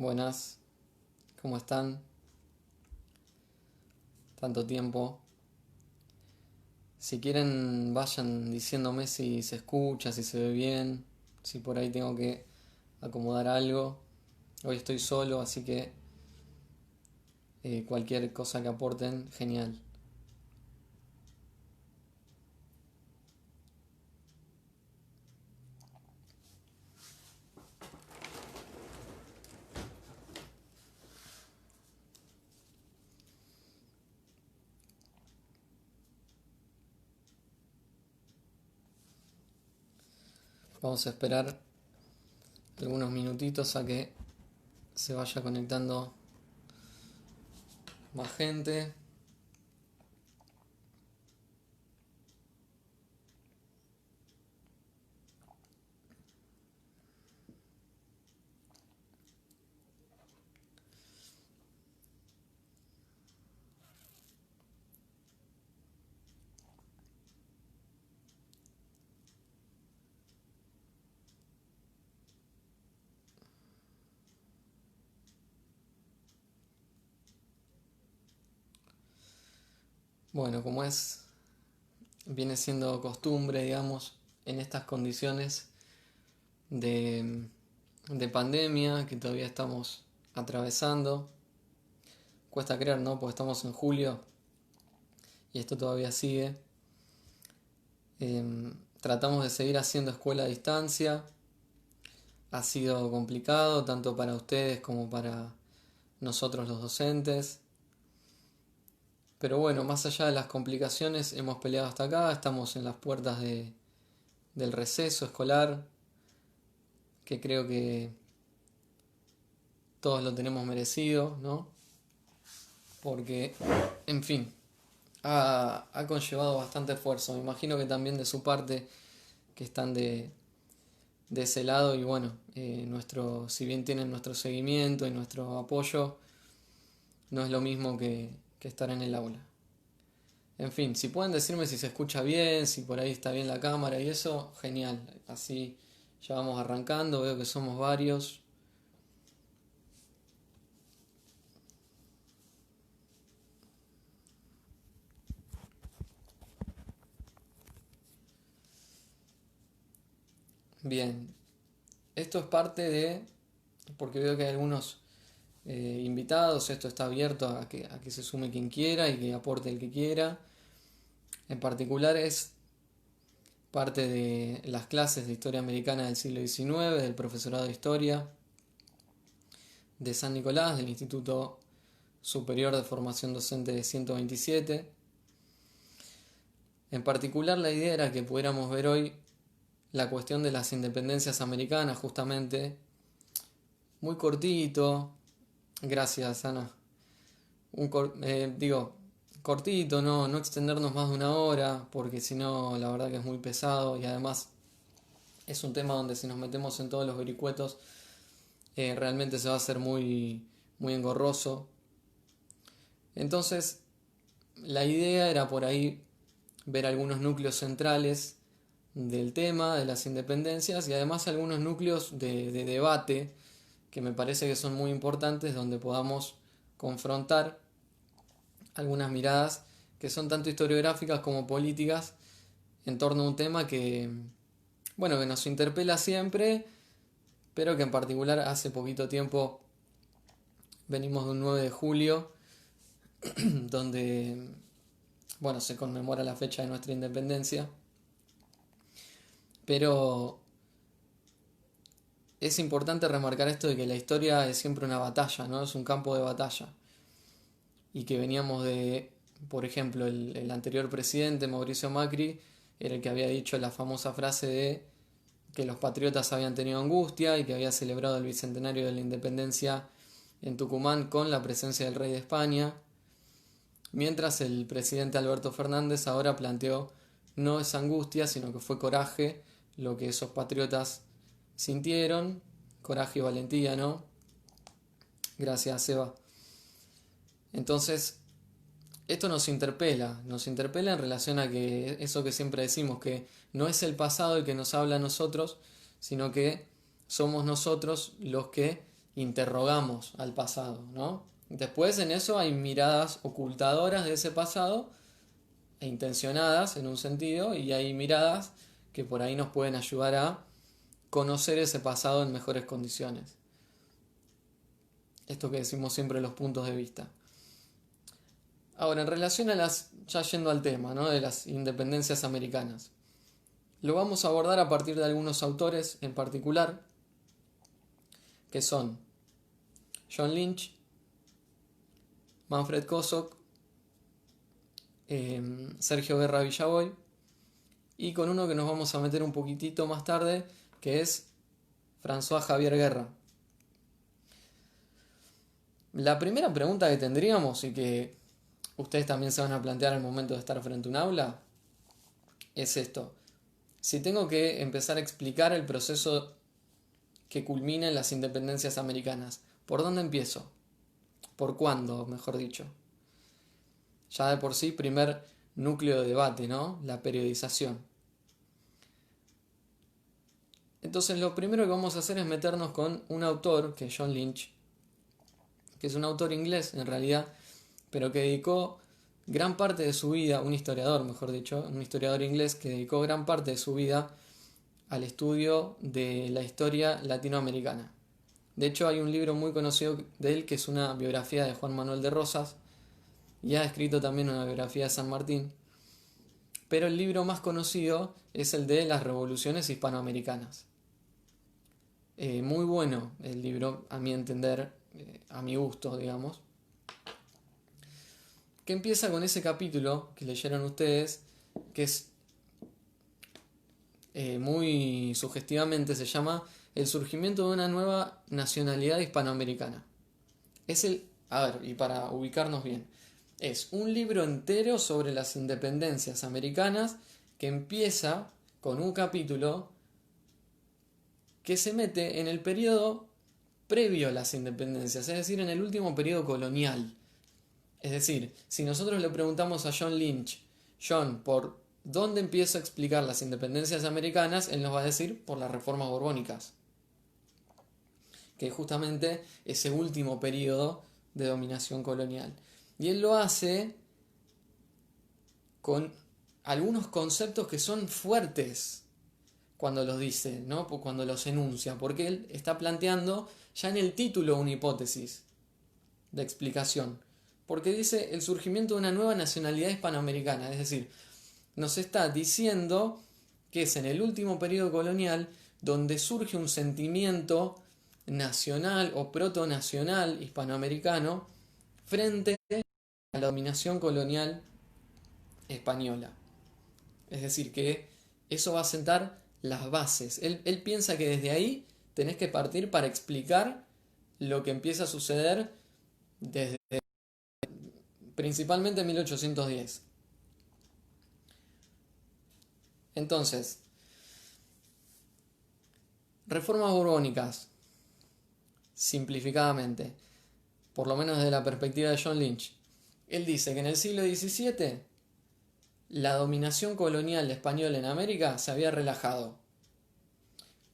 Buenas, ¿cómo están? Tanto tiempo. Si quieren, vayan diciéndome si se escucha, si se ve bien, si por ahí tengo que acomodar algo. Hoy estoy solo, así que cualquier cosa que aporten, genial. Vamos a esperar algunos minutitos a que se vaya conectando más gente. Bueno, viene siendo costumbre, digamos, en estas condiciones de, de pandemia que todavía estamos atravesando. Cuesta creer, ¿no? Porque estamos en julio y esto todavía sigue. Tratamos de seguir haciendo escuela a distancia. Ha sido complicado tanto para ustedes como para nosotros los docentes. Pero bueno, más allá de las complicaciones, hemos peleado hasta acá. Estamos en las puertas del receso escolar, que creo que todos lo tenemos merecido, ¿no? Porque, en fin, ha conllevado bastante esfuerzo. Me imagino que también de su parte, que están de ese lado y bueno, si bien tienen nuestro seguimiento y nuestro apoyo, no es lo mismo que estar en el aula. En fin, si pueden decirme si se escucha bien, si por ahí está bien la cámara y eso, genial. Así ya vamos arrancando, veo que somos varios. Bien, esto es parte porque veo que hay algunos invitados, esto está abierto a que se sume quien quiera y que aporte el que quiera. En particular es parte de las clases de historia americana del siglo XIX, del profesorado de historia de San Nicolás, del Instituto Superior de Formación Docente de 127. En particular la idea era que pudiéramos ver hoy la cuestión de las independencias americanas, justamente, muy cortito, gracias Ana, digo, cortito, no extendernos más de una hora, porque si no la verdad que es muy pesado y además es un tema donde si nos metemos en todos los vericuetos realmente se va a hacer muy engorroso. Entonces, la idea era por ahí ver algunos núcleos centrales del tema, de las independencias y además algunos núcleos de debate que me parece que son muy importantes donde podamos confrontar algunas miradas que son tanto historiográficas como políticas en torno a un tema bueno, que nos interpela siempre, pero que en particular hace poquito tiempo venimos de un 9 de julio donde, bueno, se conmemora la fecha de nuestra independencia, pero es importante remarcar esto de que la historia es siempre una batalla, ¿no? Es un campo de batalla. Y que veníamos por ejemplo, el anterior presidente, Mauricio Macri, era el que había dicho la famosa frase de que los patriotas habían tenido angustia y que había celebrado el bicentenario de la independencia en Tucumán con la presencia del rey de España, mientras el presidente Alberto Fernández ahora planteó no es angustia, sino que fue coraje lo que esos patriotas sintieron, coraje y valentía, ¿no? Gracias, Eva. Entonces, esto nos interpela en relación a que eso que siempre decimos, que no es el pasado el que nos habla a nosotros, sino que somos nosotros los que interrogamos al pasado, ¿no? Después en eso hay miradas ocultadoras de ese pasado e intencionadas en un sentido, y hay miradas que por ahí nos pueden ayudar a conocer ese pasado en mejores condiciones. Esto que decimos siempre, los puntos de vista. Ahora, en relación a ya yendo al tema, ¿no?, de las independencias americanas, lo vamos a abordar a partir de algunos autores en particular, que son John Lynch, Manfred Kosok, Sergio Guerra Villaboy, y con uno que nos vamos a meter un poquitito más tarde, que es François Javier Guerra. La primera pregunta que tendríamos, y que ustedes también se van a plantear al momento de estar frente a un aula, es esto. Si tengo que empezar a explicar el proceso que culmina en las independencias americanas, ¿por dónde empiezo? ¿Por cuándo, mejor dicho? Ya de por sí, primer núcleo de debate, ¿no? La periodización. Entonces lo primero que vamos a hacer es meternos con un autor, que es John Lynch, que es un autor inglés en realidad, pero que dedicó gran parte de su vida, un historiador mejor dicho, un historiador inglés que dedicó gran parte de su vida al estudio de la historia latinoamericana. De hecho hay un libro muy conocido de él que es una biografía de Juan Manuel de Rosas, y ha escrito también una biografía de San Martín, pero el libro más conocido es el de las revoluciones hispanoamericanas. Muy bueno el libro, a mi entender, a mi gusto, digamos, que empieza con ese capítulo que leyeron ustedes, que es muy sugestivamente se llama El surgimiento de una nueva nacionalidad hispanoamericana. A ver, y para ubicarnos bien, es un libro entero sobre las independencias americanas que empieza con un capítulo que se mete en el periodo previo a las independencias, es decir, en el último periodo colonial. Es decir, si nosotros le preguntamos a John Lynch, John, ¿por dónde empiezo a explicar las independencias americanas?, él nos va a decir por las reformas borbónicas, que es justamente ese último periodo de dominación colonial. Y él lo hace con algunos conceptos que son fuertes cuando los dice, ¿no?, cuando los enuncia, porque él está planteando ya en el título una hipótesis de explicación, porque dice el surgimiento de una nueva nacionalidad hispanoamericana, es decir, nos está diciendo que es en el último periodo colonial donde surge un sentimiento nacional o protonacional hispanoamericano frente a la dominación colonial española. Es decir, que eso va a sentar las bases. Él piensa que desde ahí tenés que partir para explicar lo que empieza a suceder desde principalmente en 1810. Entonces, reformas borbónicas, simplificadamente, por lo menos desde la perspectiva de John Lynch. Él dice que en el siglo XVII la dominación colonial española en América se había relajado.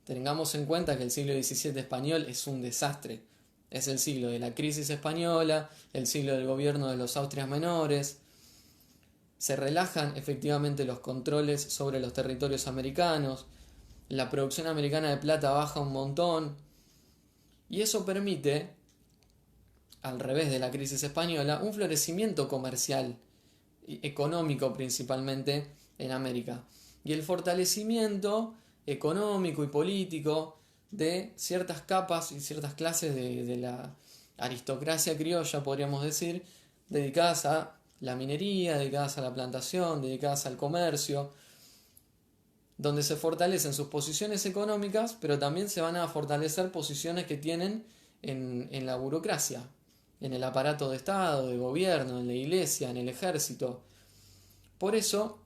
Tengamos en cuenta que el siglo XVII español es un desastre. Es el siglo de la crisis española, el siglo del gobierno de los Austrias menores. Se relajan efectivamente los controles sobre los territorios americanos, la producción americana de plata baja un montón, y eso permite, al revés de la crisis española, un florecimiento comercial y económico principalmente en América, y el fortalecimiento económico y político de ciertas capas y ciertas clases de la aristocracia criolla, podríamos decir, dedicadas a la minería, dedicadas a la plantación, dedicadas al comercio, donde se fortalecen sus posiciones económicas, pero también se van a fortalecer posiciones que tienen en la burocracia, en el aparato de Estado, de gobierno, en la iglesia, en el ejército. Por eso,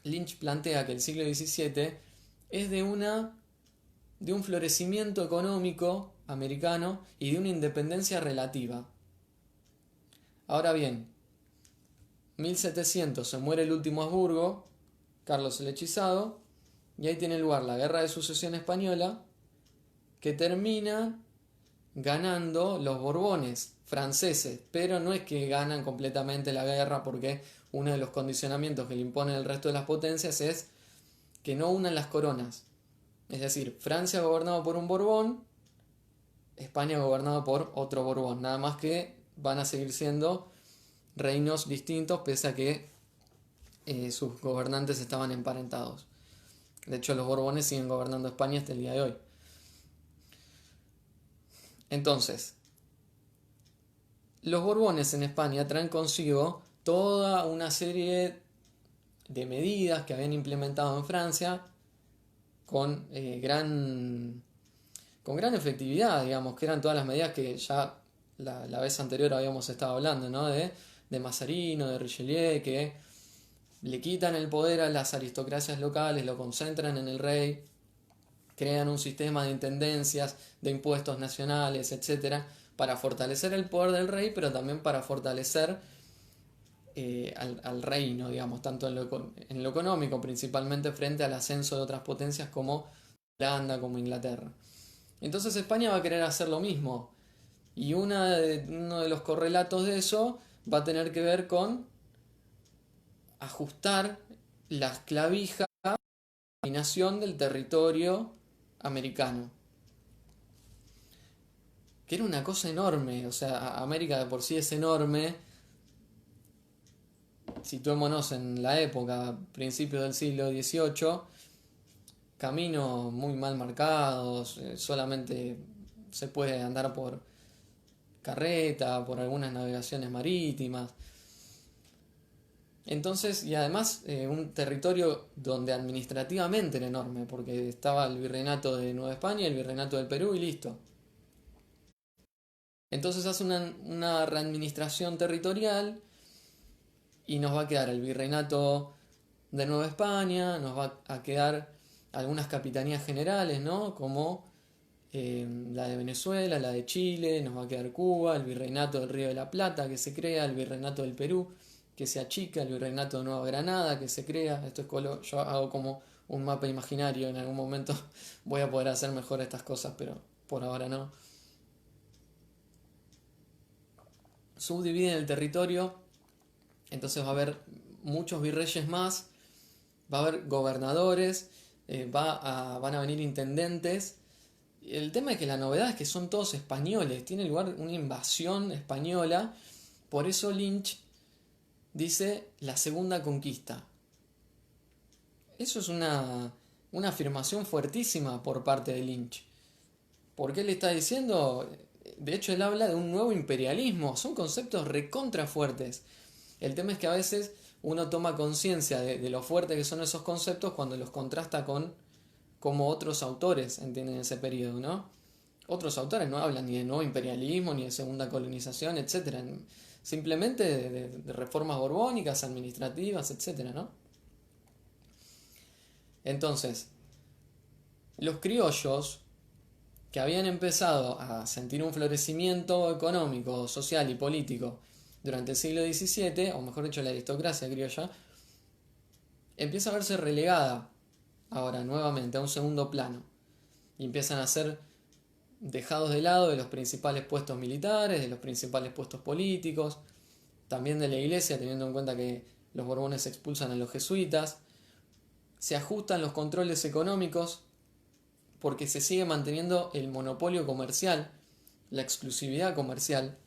Lynch plantea que el siglo XVII es de un florecimiento económico americano y de una independencia relativa. Ahora bien, 1700 se muere el último Habsburgo, Carlos el Hechizado, y ahí tiene lugar la Guerra de Sucesión Española, que termina ganando los Borbones franceses, pero no es que ganan completamente la guerra porque uno de los condicionamientos que le imponen el resto de las potencias es que no unan las coronas. Es decir, Francia gobernado por un Borbón, España gobernado por otro Borbón, nada más que van a seguir siendo reinos distintos pese a que sus gobernantes estaban emparentados. De hecho, los Borbones siguen gobernando España hasta el día de hoy. Entonces, los Borbones en España traen consigo toda una serie de medidas que habían implementado en Francia con, con gran efectividad, digamos, que eran todas las medidas que ya la vez anterior habíamos estado hablando, ¿no? De Mazarino, de Richelieu, que le quitan el poder a las aristocracias locales, lo concentran en el rey, crean un sistema de intendencias, de impuestos nacionales, etcétera, para fortalecer el poder del rey, pero también para fortalecer al reino, digamos, tanto en lo económico, principalmente frente al ascenso de otras potencias como Holanda, como Inglaterra. Entonces España va a querer hacer lo mismo. Y uno de los correlatos de eso va a tener que ver con ajustar las clavijas a la dominación del territorio americano. Que era una cosa enorme, o sea, América de por sí es enorme. Situémonos en la época, principios del siglo XVIII, caminos muy mal marcados, solamente se puede andar por carreta, por algunas navegaciones marítimas. Entonces, y además un territorio donde administrativamente era enorme, porque estaba el virreinato de Nueva España, el virreinato del Perú y listo. Entonces hace una readministración territorial y nos va a quedar el virreinato de Nueva España, nos va a quedar algunas capitanías generales, ¿no? Como la de Venezuela, la de Chile, nos va a quedar Cuba, el virreinato del Río de la Plata que se crea, el virreinato del Perú que se achica, el virreinato de Nueva Granada que se crea. Esto es yo hago como un mapa imaginario, en algún momento voy a poder hacer mejor estas cosas, pero por ahora no. Subdividen el territorio, entonces va a haber muchos virreyes más, va a haber gobernadores, van a venir intendentes. El tema es que la novedad es que son todos españoles, tiene lugar una invasión española, por eso Lynch dice la segunda conquista. Eso es una afirmación fuertísima por parte de Lynch. ¿Por qué le está diciendo? De hecho, él habla de un nuevo imperialismo, son conceptos recontra fuertes. El tema es que a veces uno toma conciencia de lo fuerte que son esos conceptos cuando los contrasta con cómo otros autores entienden ese periodo, ¿no? Otros autores no hablan ni de nuevo imperialismo, ni de segunda colonización, etcétera. Simplemente de reformas borbónicas, administrativas, etcétera, ¿no? Entonces, los criollos que habían empezado a sentir un florecimiento económico, social y político durante el siglo XVII, o mejor dicho, la aristocracia criolla, empieza a verse relegada ahora nuevamente a un segundo plano y empiezan a ser dejados de lado de los principales puestos militares, de los principales puestos políticos, también de la iglesia, teniendo en cuenta que los Borbones expulsan a los jesuitas. Se ajustan los controles económicos porque se sigue manteniendo el monopolio comercial, la exclusividad comercial.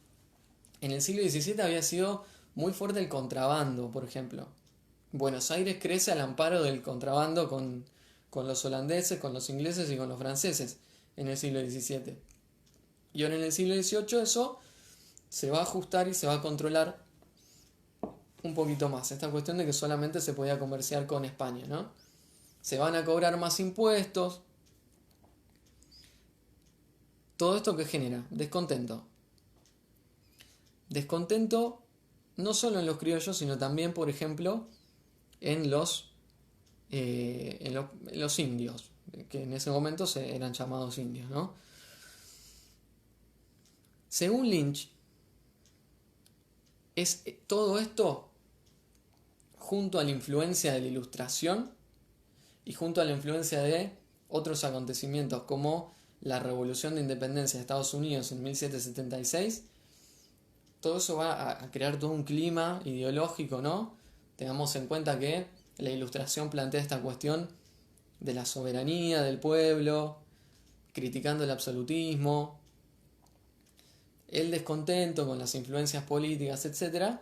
En el siglo XVII había sido muy fuerte el contrabando, por ejemplo. Buenos Aires crece al amparo del contrabando con los holandeses, con los ingleses y con los franceses en el siglo XVII. Y ahora en el siglo XVIII eso se va a ajustar y se va a controlar un poquito más. Esta cuestión de que solamente se podía comerciar con España, ¿no? Se van a cobrar más impuestos. Todo esto que genera descontento. Descontento no solo en los criollos, sino también, por ejemplo, en los indios, que en ese momento eran llamados indios, ¿no? Según Lynch, es todo esto junto a la influencia de la Ilustración y junto a la influencia de otros acontecimientos como la revolución de independencia de Estados Unidos en 1776, todo eso va a crear todo un clima ideológico, ¿no? Tengamos en cuenta que la Ilustración plantea esta cuestión de la soberanía del pueblo, criticando el absolutismo, el descontento con las influencias políticas, etc.,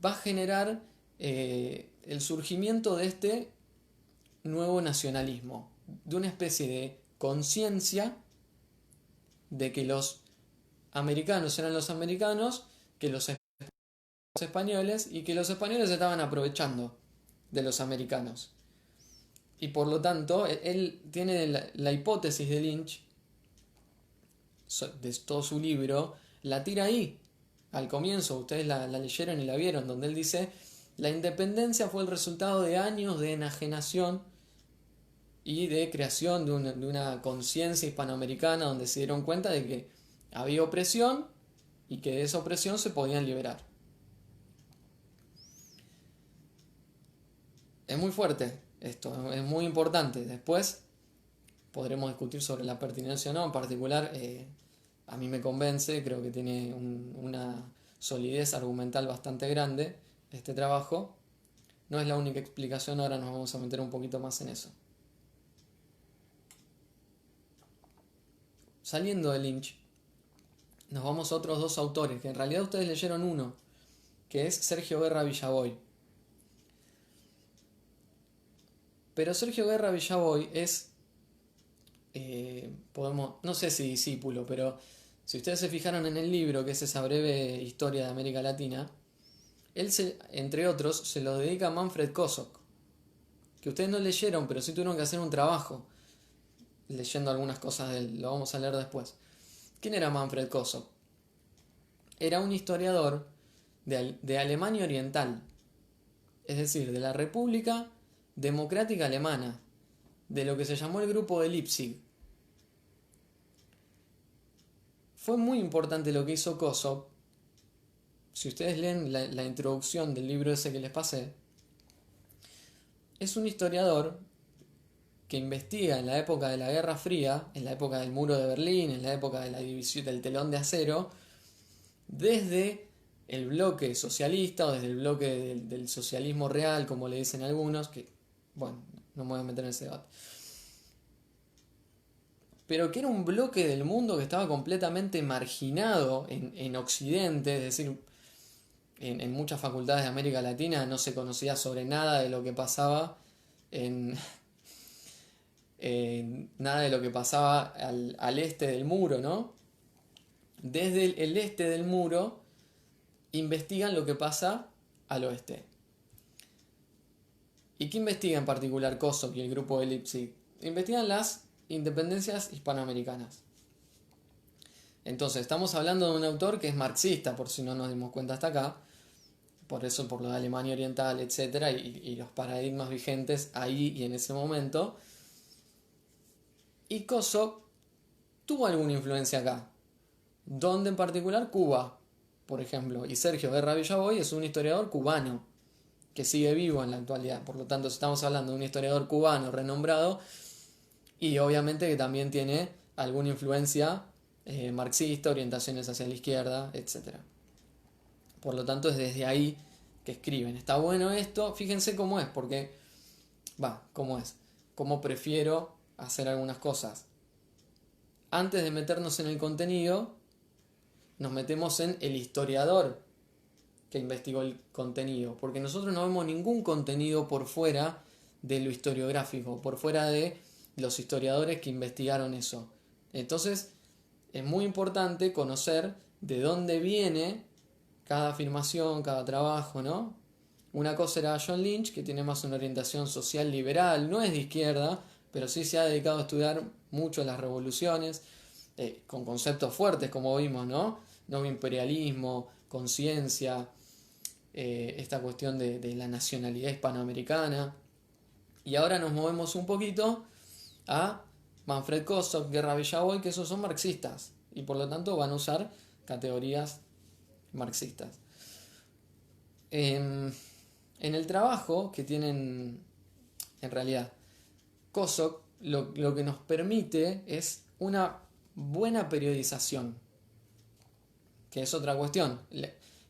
va a generar el surgimiento de este nuevo nacionalismo, de una especie de conciencia de que los americanos eran los americanos, que los españoles, y que los españoles estaban aprovechando de los americanos. Y por lo tanto, él tiene la hipótesis de Lynch, de todo su libro, la tira ahí, al comienzo, ustedes la leyeron y la vieron, donde él dice, la independencia fue el resultado de años de enajenación y de creación de una conciencia hispanoamericana donde se dieron cuenta de que había opresión y que de esa opresión se podían liberar. Es muy fuerte esto, es muy importante. Después podremos discutir sobre la pertinencia o no. En particular, a mí me convence, creo que tiene una solidez argumental bastante grande este trabajo. No es la única explicación, ahora nos vamos a meter un poquito más en eso. Saliendo de Lynch, nos vamos a otros dos autores, que en realidad ustedes leyeron uno, que es Sergio Guerra Villaboy. Pero Sergio Guerra Villaboy es, no sé si discípulo, pero si ustedes se fijaron en el libro, que es esa breve historia de América Latina, él, entre otros, se lo dedica a Manfred Kosok, que ustedes no leyeron, pero sí tuvieron que hacer un trabajo leyendo algunas cosas de él, lo vamos a leer después. ¿Quién era Manfred Kosok? Era un historiador de Alemania Oriental, es decir, de la República Democrática Alemana, de lo que se llamó el Grupo de Leipzig. Fue muy importante lo que hizo Kosok. Si ustedes leen la introducción del libro ese que les pasé, es un historiador que investiga en la época de la Guerra Fría, en la época del Muro de Berlín, en la época de la división del telón de acero, desde el bloque socialista o desde el bloque del socialismo real, como le dicen algunos, que, bueno, no me voy a meter en ese debate, pero que era un bloque del mundo que estaba completamente marginado en Occidente, es decir, en muchas facultades de América Latina no se conocía sobre nada de lo que pasaba nada de lo que pasaba al este del muro, ¿no? Desde el este del muro investigan lo que pasa al oeste. ¿Y qué investiga en particular Kosok y el grupo de Leipzig? Investigan las independencias hispanoamericanas. Entonces, estamos hablando de un autor que es marxista, por si no nos dimos cuenta hasta acá, por eso por lo de Alemania Oriental, etc., y los paradigmas vigentes ahí y en ese momento. Y Kosok tuvo alguna influencia acá, donde en particular Cuba, por ejemplo, y Sergio Guerra Villaboy es un historiador cubano que sigue vivo en la actualidad, por lo tanto estamos hablando de un historiador cubano renombrado y obviamente que también tiene alguna influencia marxista, orientaciones hacia la izquierda, etc. Por lo tanto es desde ahí que escriben. Está bueno esto, fíjense cómo es, porque cómo es, cómo prefiero hacer algunas cosas. Antes de meternos en el contenido, nos metemos en el historiador que investigó el contenido, porque nosotros no vemos ningún contenido por fuera de lo historiográfico, por fuera de los historiadores que investigaron eso. Entonces, es muy importante conocer de dónde viene cada afirmación, cada trabajo, ¿no? Una cosa era John Lynch, que tiene más una orientación social liberal, no es de izquierda, pero sí se ha dedicado a estudiar mucho las revoluciones, con conceptos fuertes, como vimos, ¿no? Nuevo imperialismo, conciencia, esta cuestión de la nacionalidad hispanoamericana. Y ahora nos movemos un poquito a Manfred Kosok, Guerra Villaboy, que esos son marxistas, y por lo tanto van a usar categorías marxistas. En el trabajo que tienen, en realidad, Kosok lo que nos permite es una buena periodización, que es otra cuestión.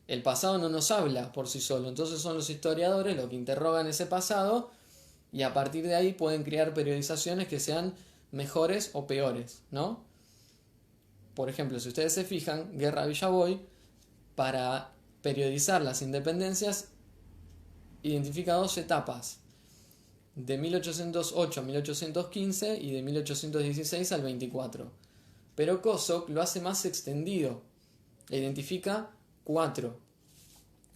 El pasado no nos habla por sí solo, entonces son los historiadores los que interrogan ese pasado y a partir de ahí pueden crear periodizaciones que sean mejores o peores, ¿no? Por ejemplo, si ustedes se fijan, Guerra Villaboy, para periodizar las independencias, identifica dos etapas, de 1808 a 1815 y de 1816 al 24. Pero Kosok lo hace más extendido, e identifica cuatro.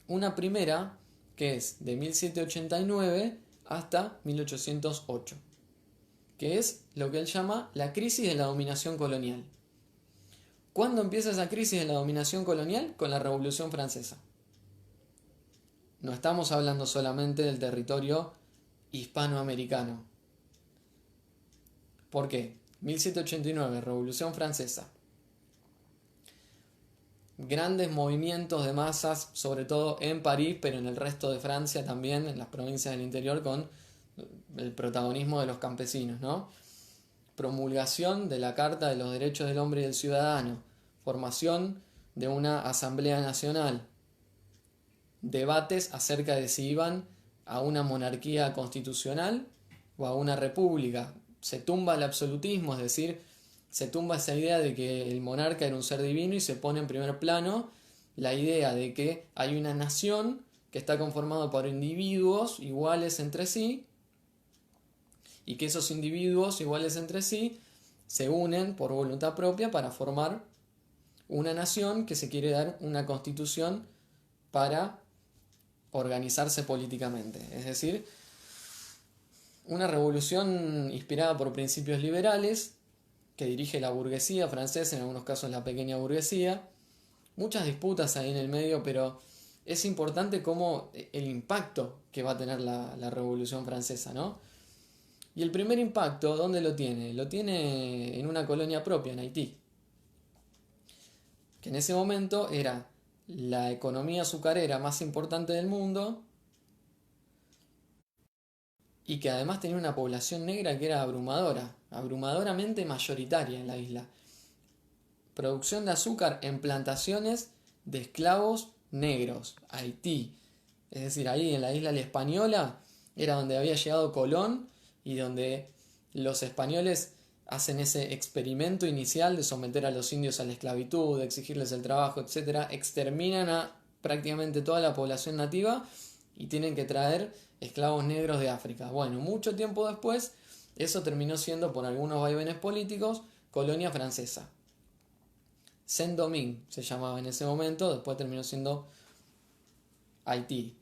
Una primera, que es de 1789 hasta 1808, que es lo que él llama la crisis de la dominación colonial. ¿Cuándo empieza esa crisis de la dominación colonial? Con la Revolución Francesa. No estamos hablando solamente del territorio hispanoamericano. ¿Por qué? 1789, Revolución Francesa. Grandes movimientos de masas, sobre todo en París, pero en el resto de Francia también, en las provincias del interior, con el protagonismo de los campesinos, ¿no? Promulgación de la Carta de los Derechos del Hombre y del Ciudadano, formación de una Asamblea Nacional, debates acerca de si iban a una monarquía constitucional o a una república. Se tumba el absolutismo, es decir, se tumba esa idea de que el monarca era un ser divino y se pone en primer plano la idea de que hay una nación que está conformada por individuos iguales entre sí y que esos individuos iguales entre sí se unen por voluntad propia para formar una nación que se quiere dar una constitución para organizarse políticamente. Es decir, una revolución inspirada por principios liberales que dirige la burguesía francesa, en algunos casos la pequeña burguesía. Muchas disputas ahí en el medio, pero es importante cómo el impacto que va a tener la Revolución Francesa, ¿no? Y el primer impacto, ¿dónde lo tiene? Lo tiene en una colonia propia, en Haití, que en ese momento era la economía azucarera más importante del mundo y que además tenía una población negra que era abrumadora, abrumadoramente mayoritaria en la isla. Producción de azúcar en plantaciones de esclavos negros, Haití. Es decir, ahí en la isla La Española era donde había llegado Colón y donde los españoles hacen ese experimento inicial de someter a los indios a la esclavitud, de exigirles el trabajo, etc. Exterminan a prácticamente toda la población nativa y tienen que traer esclavos negros de África. Bueno, mucho tiempo después, eso terminó siendo, por algunos vaivenes políticos, colonia francesa. Saint-Domingue se llamaba en ese momento, después terminó siendo Haití.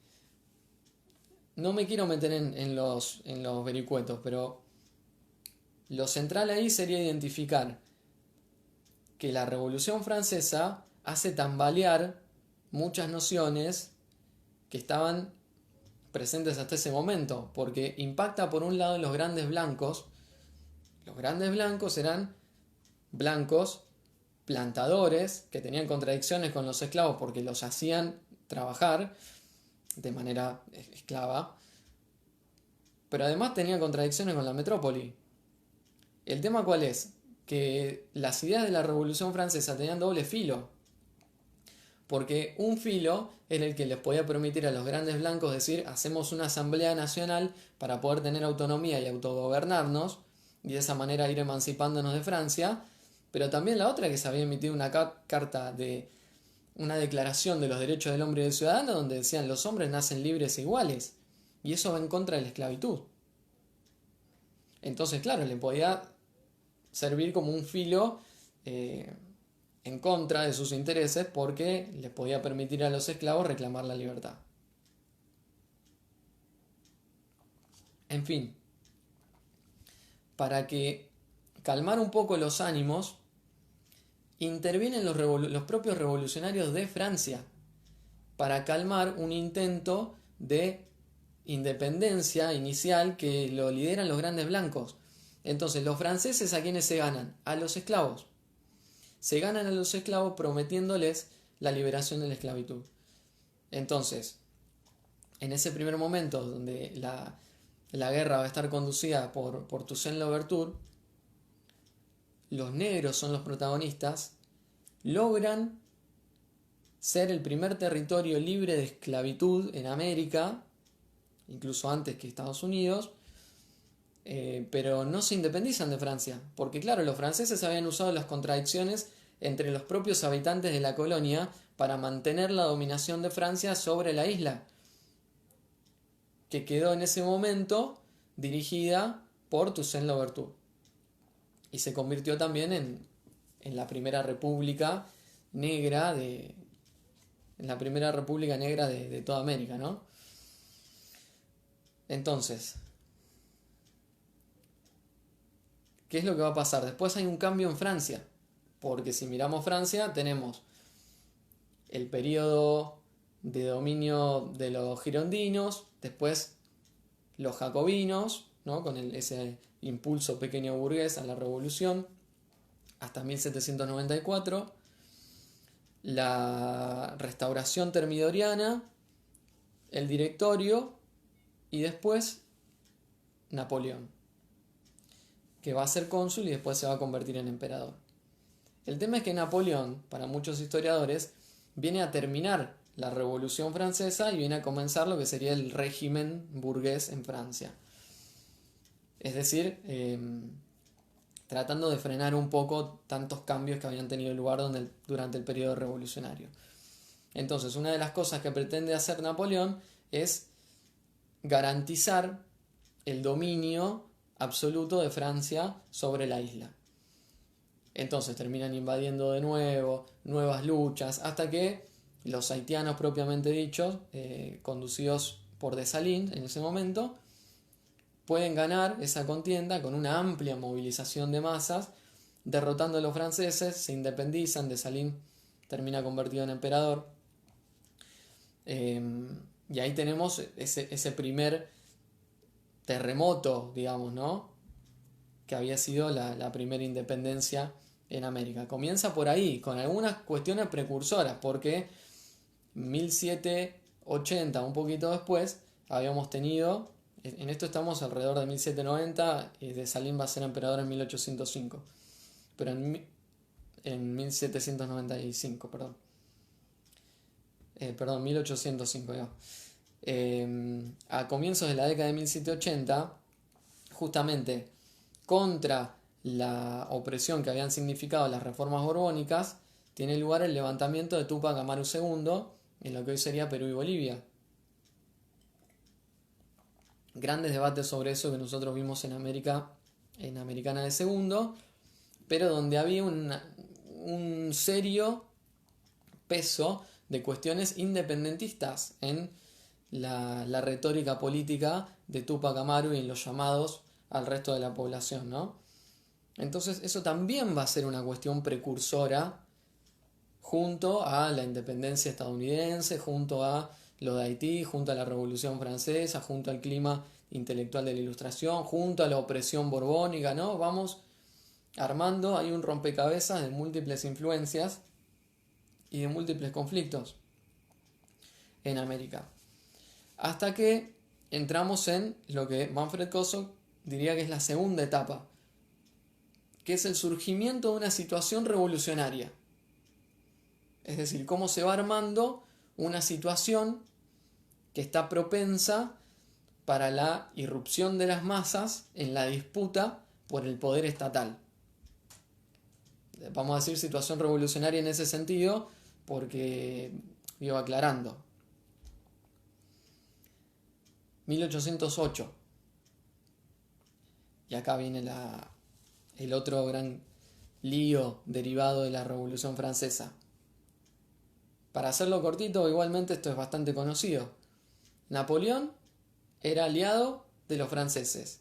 No me quiero meter en los vericuetos, pero lo central ahí sería identificar que la Revolución Francesa hace tambalear muchas nociones que estaban presentes hasta ese momento, porque impacta por un lado en los grandes blancos. Los grandes blancos eran blancos plantadores que tenían contradicciones con los esclavos porque los hacían trabajar de manera esclava, pero además tenían contradicciones con la metrópoli. ¿El tema cuál es? Que las ideas de la Revolución Francesa tenían doble filo, porque un filo era el que les podía permitir a los grandes blancos decir hacemos una asamblea nacional para poder tener autonomía y autogobernarnos y de esa manera ir emancipándonos de Francia, pero también la otra que se había emitido una carta de una declaración de los derechos del hombre y del ciudadano donde decían los hombres nacen libres e iguales y eso va en contra de la esclavitud. Entonces, claro, le podía servir como un filo en contra de sus intereses porque les podía permitir a los esclavos reclamar la libertad. En fin, para que calmar un poco los ánimos, intervienen los propios revolucionarios de Francia para calmar un intento de independencia inicial que lo lideran los grandes blancos. Entonces, los franceses, ¿a quiénes se ganan? A los esclavos. Se ganan a los esclavos prometiéndoles la liberación de la esclavitud. Entonces, en ese primer momento donde la guerra va a estar conducida por Toussaint Louverture, los negros son los protagonistas, logran ser el primer territorio libre de esclavitud en América, incluso antes que Estados Unidos, pero no se independizan de Francia, porque claro, los franceses habían usado las contradicciones entre los propios habitantes de la colonia para mantener la dominación de Francia sobre la isla, que quedó en ese momento dirigida por Toussaint Louverture, y se convirtió también en la primera república negra de toda América, ¿no? Entonces, ¿qué es lo que va a pasar? Después hay un cambio en Francia, porque si miramos Francia tenemos el periodo de dominio de los girondinos, después los jacobinos, ¿no? Con ese impulso pequeño burgués a la revolución, hasta 1794, la restauración termidoriana, el directorio y después Napoleón, que va a ser cónsul y después se va a convertir en emperador. El tema es que Napoleón, para muchos historiadores, viene a terminar la Revolución Francesa y viene a comenzar lo que sería el régimen burgués en Francia. Es decir, tratando de frenar un poco tantos cambios que habían tenido lugar durante el periodo revolucionario. Entonces, una de las cosas que pretende hacer Napoleón es garantizar el dominio absoluto de Francia sobre la isla. Entonces terminan invadiendo de nuevo, nuevas luchas, hasta que los haitianos propiamente dichos, conducidos por Dessalines en ese momento, pueden ganar esa contienda con una amplia movilización de masas, derrotando a los franceses, se independizan, Dessalines termina convertido en emperador. Y ahí tenemos ese primer terremoto, digamos, ¿no? Que había sido la primera independencia en América. Comienza por ahí, con algunas cuestiones precursoras, porque 1780, un poquito después, habíamos tenido, en esto estamos alrededor de 1790, y Dessalines va a ser emperador en 1805, pero en 1795, perdón. 1805, ya. A comienzos de la década de 1780, justamente contra la opresión que habían significado las reformas borbónicas, tiene lugar el levantamiento de Túpac Amaru II en lo que hoy sería Perú y Bolivia. Grandes debates sobre eso que nosotros vimos en América, en Americana de Segundo, pero donde había un serio peso de cuestiones independentistas en la retórica política de Túpac Amaru y en los llamados al resto de la población, ¿no? Entonces eso también va a ser una cuestión precursora junto a la independencia estadounidense, junto a lo de Haití, junto a la Revolución Francesa, junto al clima intelectual de la Ilustración, junto a la opresión borbónica, ¿no? Vamos armando, hay un rompecabezas de múltiples influencias y de múltiples conflictos en América. Hasta que entramos en lo que Manfred Koso diría que es la segunda etapa, que es el surgimiento de una situación revolucionaria. Es decir, cómo se va armando una situación que está propensa para la irrupción de las masas en la disputa por el poder estatal. Vamos a decir situación revolucionaria en ese sentido porque iba aclarando. 1808. Y acá viene el otro gran lío derivado de la Revolución Francesa. Para hacerlo cortito, igualmente esto es bastante conocido. Napoleón era aliado de los franceses.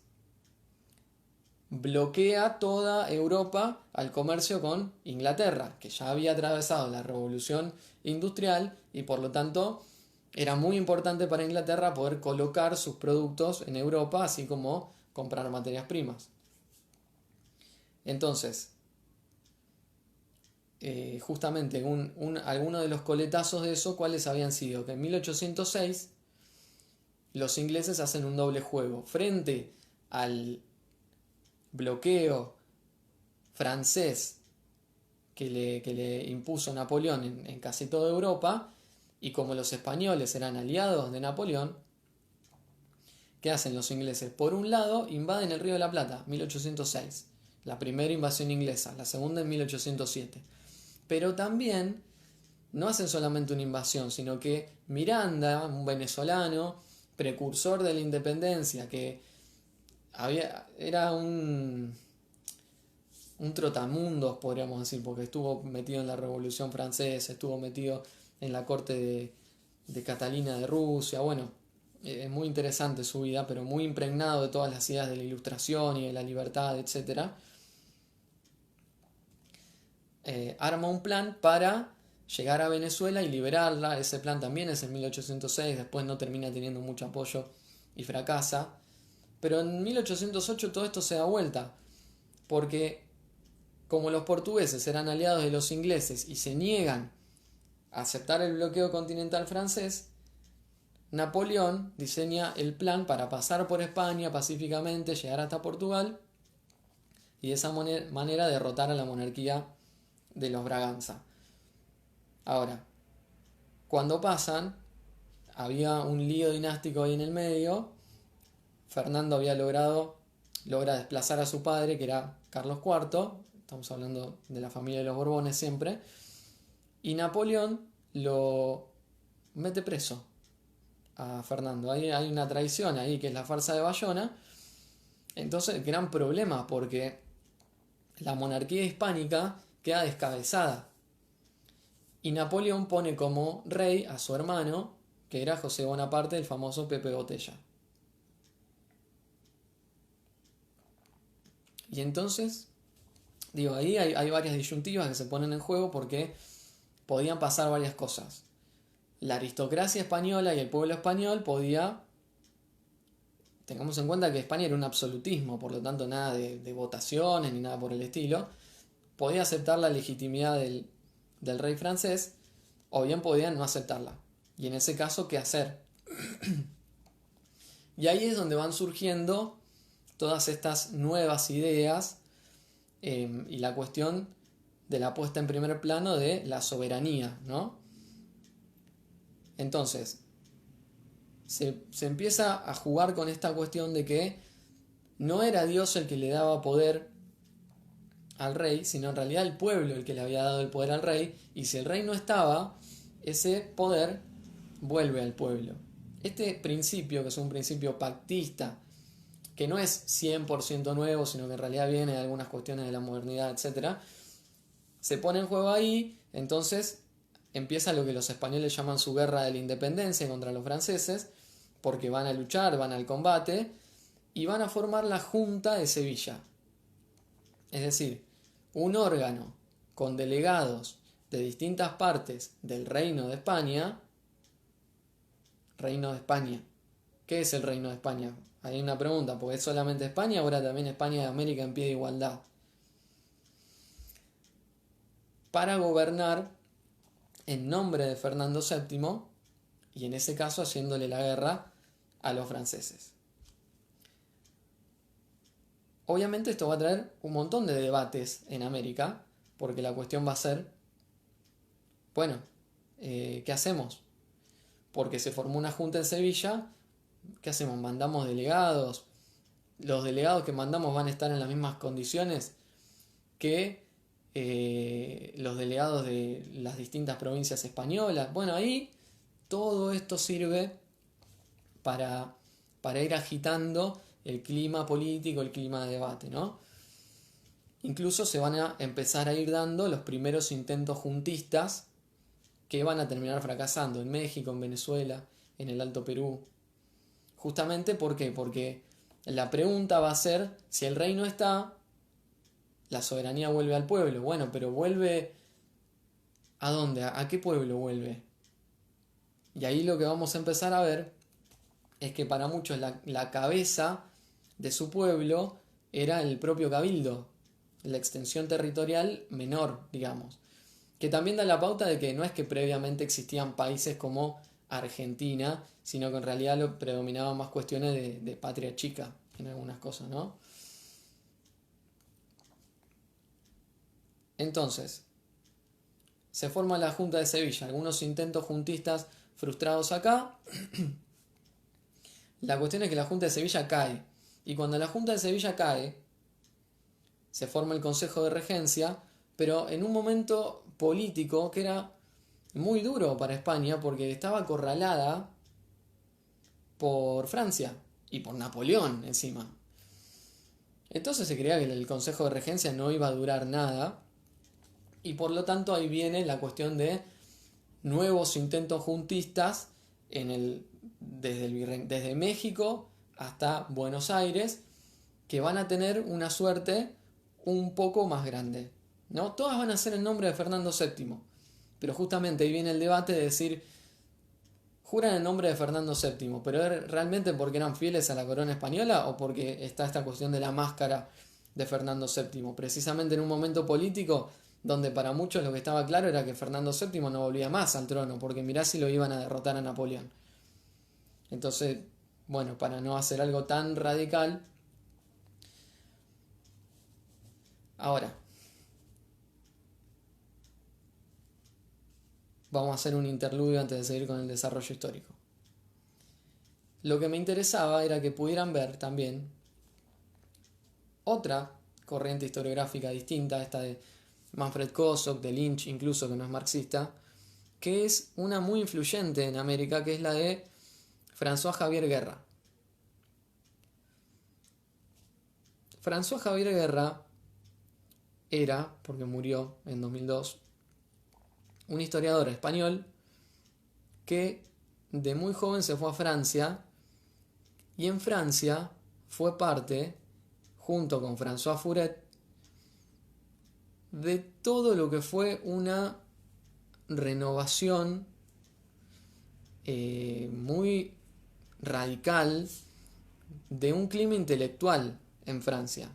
Bloquea toda Europa al comercio con Inglaterra, que ya había atravesado la Revolución Industrial y por lo tanto era muy importante para Inglaterra poder colocar sus productos en Europa, así como comprar materias primas. Entonces, justamente algunos de los coletazos de eso, ¿cuáles habían sido? Que en 1806 los ingleses hacen un doble juego. Frente al bloqueo francés que le impuso Napoleón en casi toda Europa, y como los españoles eran aliados de Napoleón, ¿qué hacen los ingleses? Por un lado, invaden el Río de la Plata, 1806, la primera invasión inglesa, la segunda en 1807. Pero también no hacen solamente una invasión, sino que Miranda, un venezolano, precursor de la independencia, que era un trotamundos, podríamos decir, porque estuvo metido en la Revolución Francesa, estuvo metido en la corte de Catalina de Rusia. Bueno, es muy interesante su vida, pero muy impregnado de todas las ideas de la Ilustración y de la libertad, etc. Arma un plan para llegar a Venezuela y liberarla. Ese plan también es en 1806, después no termina teniendo mucho apoyo y fracasa. Pero en 1808 todo esto se da vuelta, porque como los portugueses eran aliados de los ingleses y se niegan a aceptar el bloqueo continental francés, Napoleón diseña el plan para pasar por España pacíficamente, llegar hasta Portugal y de esa manera derrotar a la monarquía de los Braganza. Ahora, cuando pasan, había un lío dinástico ahí en el medio. Fernando logra desplazar a su padre, que era Carlos IV, estamos hablando de la familia de los Borbones siempre, y Napoleón lo mete preso a Fernando. Ahí hay una traición ahí, que es la farsa de Bayona. Entonces, gran problema, porque la monarquía hispánica queda descabezada. Y Napoleón pone como rey a su hermano, que era José Bonaparte, el famoso Pepe Botella. Y entonces, digo, ahí hay varias disyuntivas que se ponen en juego porque podían pasar varias cosas. La aristocracia española y el pueblo español podía... Tengamos en cuenta que España era un absolutismo, por lo tanto nada de votaciones ni nada por el estilo. Podía aceptar la legitimidad del rey francés, o bien podían no aceptarla. Y en ese caso, ¿qué hacer? Y ahí es donde van surgiendo todas estas nuevas ideas y la cuestión de la puesta en primer plano de la soberanía, ¿no? Entonces, se empieza a jugar con esta cuestión de que no era Dios el que le daba poder al rey, sino en realidad el pueblo el que le había dado el poder al rey, y si el rey no estaba, ese poder vuelve al pueblo. Este principio, que es un principio pactista, que no es 100% nuevo, sino que en realidad viene de algunas cuestiones de la modernidad, etc., se pone en juego ahí. Entonces empieza lo que los españoles llaman su guerra de la independencia contra los franceses, porque van a luchar, van al combate, y van a formar la Junta de Sevilla. Es decir, un órgano con delegados de distintas partes del Reino de España. Reino de España. ¿Qué es el Reino de España? Hay una pregunta, porque es solamente España, ahora también España y América en pie de igualdad. Para gobernar en nombre de Fernando VII, y en ese caso haciéndole la guerra a los franceses. Obviamente esto va a traer un montón de debates en América, porque la cuestión va a ser, bueno, ¿qué hacemos? Porque se formó una junta en Sevilla, ¿qué hacemos? ¿Mandamos delegados? ¿Los delegados que mandamos van a estar en las mismas condiciones que los delegados de las distintas provincias españolas? Bueno, ahí todo esto sirve para ir agitando el clima político, el clima de debate, ¿no? Incluso se van a empezar a ir dando los primeros intentos juntistas que van a terminar fracasando en México, en Venezuela, en el Alto Perú. Justamente, ¿por qué? Porque la pregunta va a ser, si el rey no está, la soberanía vuelve al pueblo. Bueno, pero ¿vuelve a dónde? ¿A qué pueblo vuelve? Y ahí lo que vamos a empezar a ver es que para muchos la cabeza de su pueblo era el propio cabildo, la extensión territorial menor, digamos, que también da la pauta de que no es que previamente existían países como Argentina, sino que en realidad lo predominaban más cuestiones de patria chica en algunas cosas, ¿no? Entonces, se forma la Junta de Sevilla, algunos intentos juntistas frustrados acá. La cuestión es que la Junta de Sevilla cae. Y cuando la Junta de Sevilla cae, se forma el Consejo de Regencia, pero en un momento político que era muy duro para España porque estaba acorralada por Francia y por Napoleón encima. Entonces se creía que el Consejo de Regencia no iba a durar nada y por lo tanto ahí viene la cuestión de nuevos intentos juntistas desde México hasta Buenos Aires, que van a tener una suerte un poco más grande, ¿no? Todas van a ser en nombre de Fernando VII, pero justamente ahí viene el debate de decir, juran en nombre de Fernando VII, pero ¿es realmente porque eran fieles a la corona española o porque está esta cuestión de la máscara de Fernando VII? Precisamente en un momento político donde para muchos lo que estaba claro era que Fernando VII no volvía más al trono, porque mirá si lo iban a derrotar a Napoleón. Entonces, bueno, para no hacer algo tan radical. Ahora, vamos a hacer un interludio antes de seguir con el desarrollo histórico. Lo que me interesaba era que pudieran ver también otra corriente historiográfica distinta a esta de Manfred Kosok, de Lynch incluso, que no es marxista, que es una muy influyente en América, que es la de François Xavier Guerra. François Xavier Guerra era, porque murió en 2002, un historiador español que de muy joven se fue a Francia y en Francia fue parte, junto con François Furet, de todo lo que fue una renovación muy radical de un clima intelectual en Francia.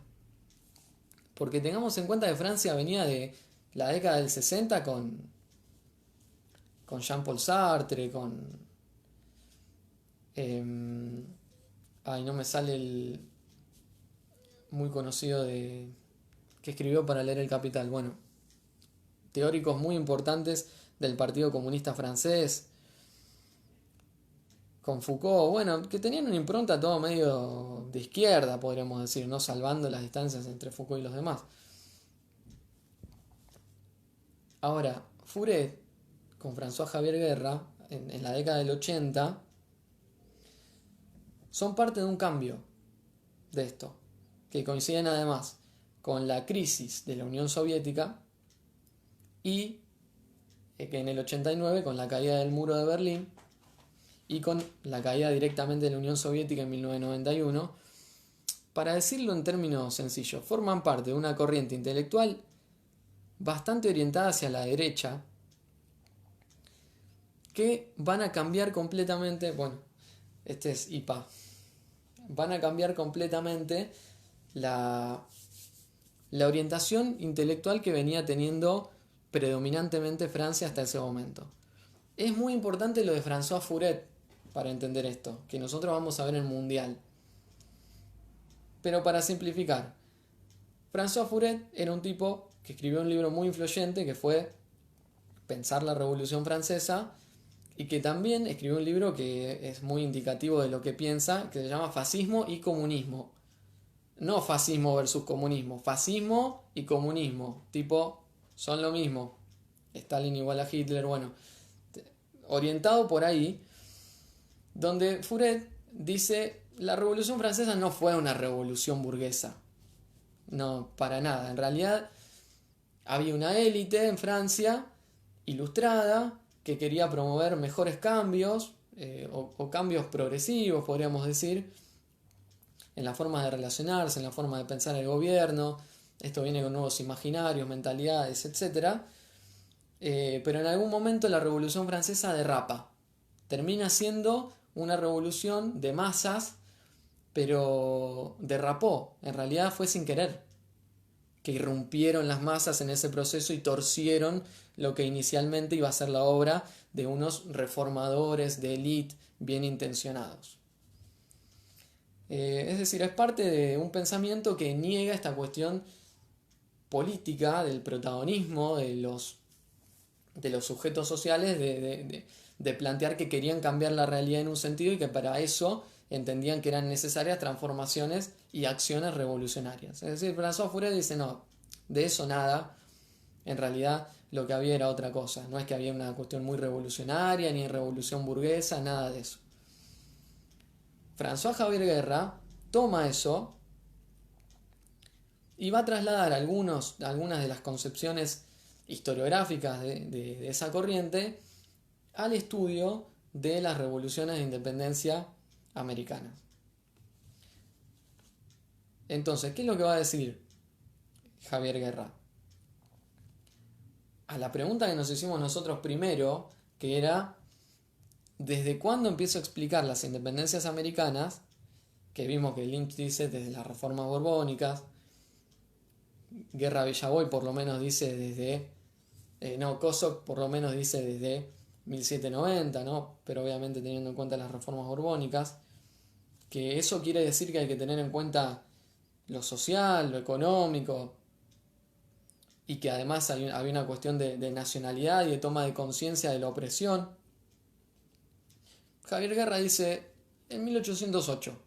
Porque tengamos en cuenta que Francia venía de la década del 60 con Jean-Paul Sartre, no me sale el muy conocido que escribió para leer El Capital. Bueno, teóricos muy importantes del Partido Comunista Francés, con Foucault, bueno, que tenían una impronta todo medio de izquierda, podríamos decir, no salvando las distancias entre Foucault y los demás. Ahora, Furet, con François Xavier Guerra, en la década del 80, son parte de un cambio de esto, que coinciden además con la crisis de la Unión Soviética y que en el 89 con la caída del muro de Berlín y con la caída directamente de la Unión Soviética en 1991, para decirlo en términos sencillos, forman parte de una corriente intelectual bastante orientada hacia la derecha, que van a cambiar completamente, bueno, este es IPA, van a cambiar completamente la orientación intelectual que venía teniendo predominantemente Francia hasta ese momento. Es muy importante lo de François Furet para entender esto, que nosotros vamos a ver en el Mundial. Pero para simplificar, François Furet era un tipo que escribió un libro muy influyente que fue Pensar la Revolución Francesa y que también escribió un libro que es muy indicativo de lo que piensa, que se llama Fascismo y Comunismo. No fascismo versus comunismo, fascismo y comunismo, tipo, son lo mismo. Stalin igual a Hitler, bueno, orientado por ahí, donde Furet dice, la Revolución Francesa no fue una revolución burguesa, no, para nada, en realidad había una élite en Francia, ilustrada, que quería promover mejores cambios, o cambios progresivos, podríamos decir, en la forma de relacionarse, en la forma de pensar el gobierno. Esto viene con nuevos imaginarios, mentalidades, etc. Pero en algún momento la Revolución Francesa derrapa. Termina siendo una revolución de masas, pero derrapó. En realidad fue sin querer, que irrumpieron las masas en ese proceso y torcieron lo que inicialmente iba a ser la obra de unos reformadores de élite bien intencionados. Es decir, es parte de un pensamiento que niega esta cuestión política, del protagonismo de los sujetos sociales, de plantear que querían cambiar la realidad en un sentido y que para eso entendían que eran necesarias transformaciones y acciones revolucionarias. Es decir, François Furet dice, no, de eso nada, en realidad lo que había era otra cosa, no es que había una cuestión muy revolucionaria, ni revolución burguesa, nada de eso. François Javier Guerra toma eso y va a trasladar algunas de las concepciones historiográficas de esa corriente al estudio de las revoluciones de independencia americanas. Entonces, ¿qué es lo que va a decir Javier Guerra? A la pregunta que nos hicimos nosotros primero, que era ¿desde cuándo empiezo a explicar las independencias americanas? Que vimos que Lynch dice desde las reformas borbónicas, Guerra Villaboy por lo menos dice desde, Kosok por lo menos dice desde 1790, ¿no? Pero obviamente teniendo en cuenta las reformas borbónicas, que eso quiere decir que hay que tener en cuenta lo social, lo económico, y que además había una cuestión de nacionalidad y de toma de conciencia de la opresión. Javier Guerra dice, en 1808.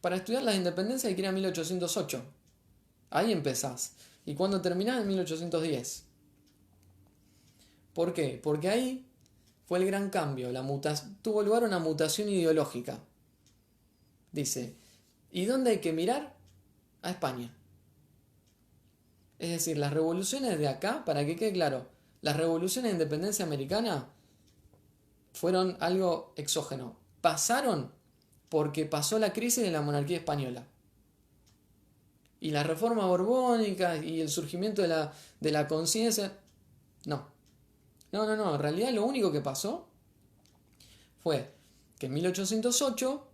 Para estudiar las independencias hay que ir a 1808. Ahí empezás. ¿Y cuando terminás? En 1810. ¿Por qué? Porque ahí fue el gran cambio. Tuvo lugar una mutación ideológica. Dice, ¿y dónde hay que mirar? A España. Es decir, las revoluciones de acá, para que quede claro, las revoluciones de independencia americana fueron algo exógeno. Pasaron porque pasó la crisis de la monarquía española. Y la reforma borbónica y el surgimiento de la conciencia... No. En realidad lo único que pasó fue que en 1808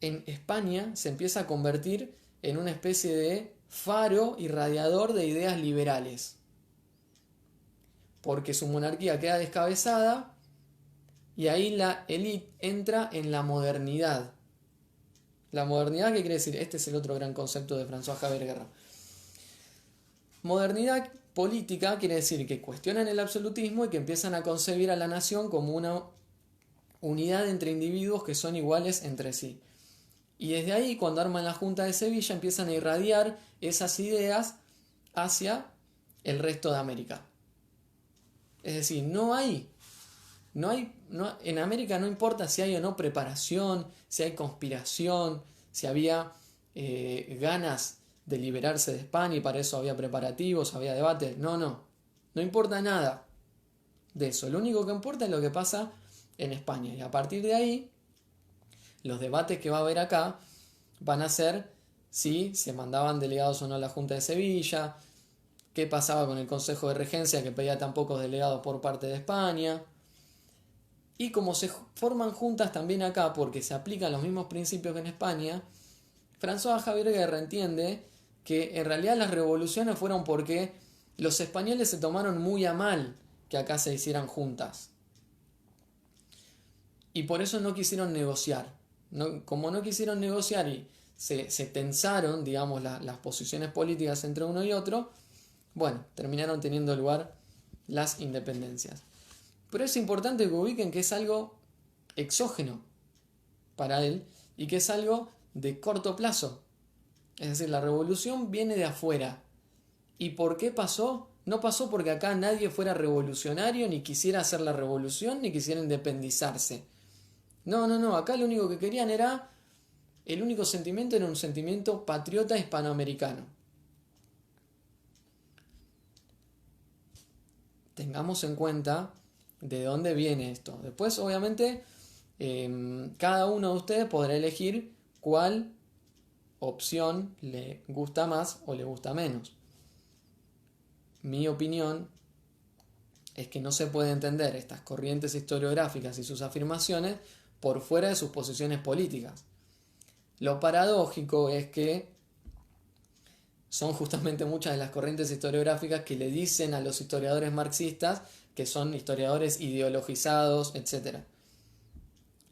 en España se empieza a convertir en una especie de faro y radiador de ideas liberales. Porque su monarquía queda descabezada y ahí la élite entra en la modernidad. La modernidad, ¿qué quiere decir? Este es el otro gran concepto de François Javier Guerra. Modernidad política quiere decir que cuestionan el absolutismo y que empiezan a concebir a la nación como una unidad entre individuos que son iguales entre sí. Y desde ahí, cuando arman la Junta de Sevilla, empiezan a irradiar esas ideas hacia el resto de América. Es decir, en América no importa si hay o no preparación, si hay conspiración, si había ganas de liberarse de España y para eso había preparativos, había debates. No importa nada de eso. Lo único que importa es lo que pasa en España. Y a partir de ahí, los debates que va a haber acá van a ser si se mandaban delegados o no a la Junta de Sevilla, qué pasaba con el Consejo de Regencia que pedía tan pocos delegados por parte de España. Y como se forman juntas también acá porque se aplican los mismos principios que en España, François Javier Guerra entiende que en realidad las revoluciones fueron porque los españoles se tomaron muy a mal que acá se hicieran juntas. Y por eso no quisieron negociar. Como no quisieron negociar y se tensaron, digamos, las posiciones políticas entre uno y otro, bueno, terminaron teniendo lugar las independencias. Pero es importante que ubiquen que es algo exógeno para él y que es algo de corto plazo. Es decir, la revolución viene de afuera. ¿Y por qué pasó? No pasó porque acá nadie fuera revolucionario, ni quisiera hacer la revolución, ni quisiera independizarse. No, acá lo único que querían era, el único sentimiento era un sentimiento patriota hispanoamericano. Tengamos en cuenta de dónde viene esto. Después, obviamente, cada uno de ustedes podrá elegir cuál opción le gusta más o le gusta menos. Mi opinión es que no se puede entender estas corrientes historiográficas y sus afirmaciones por fuera de sus posiciones políticas. Lo paradójico es que son justamente muchas de las corrientes historiográficas que le dicen a los historiadores marxistas que son historiadores ideologizados, etc.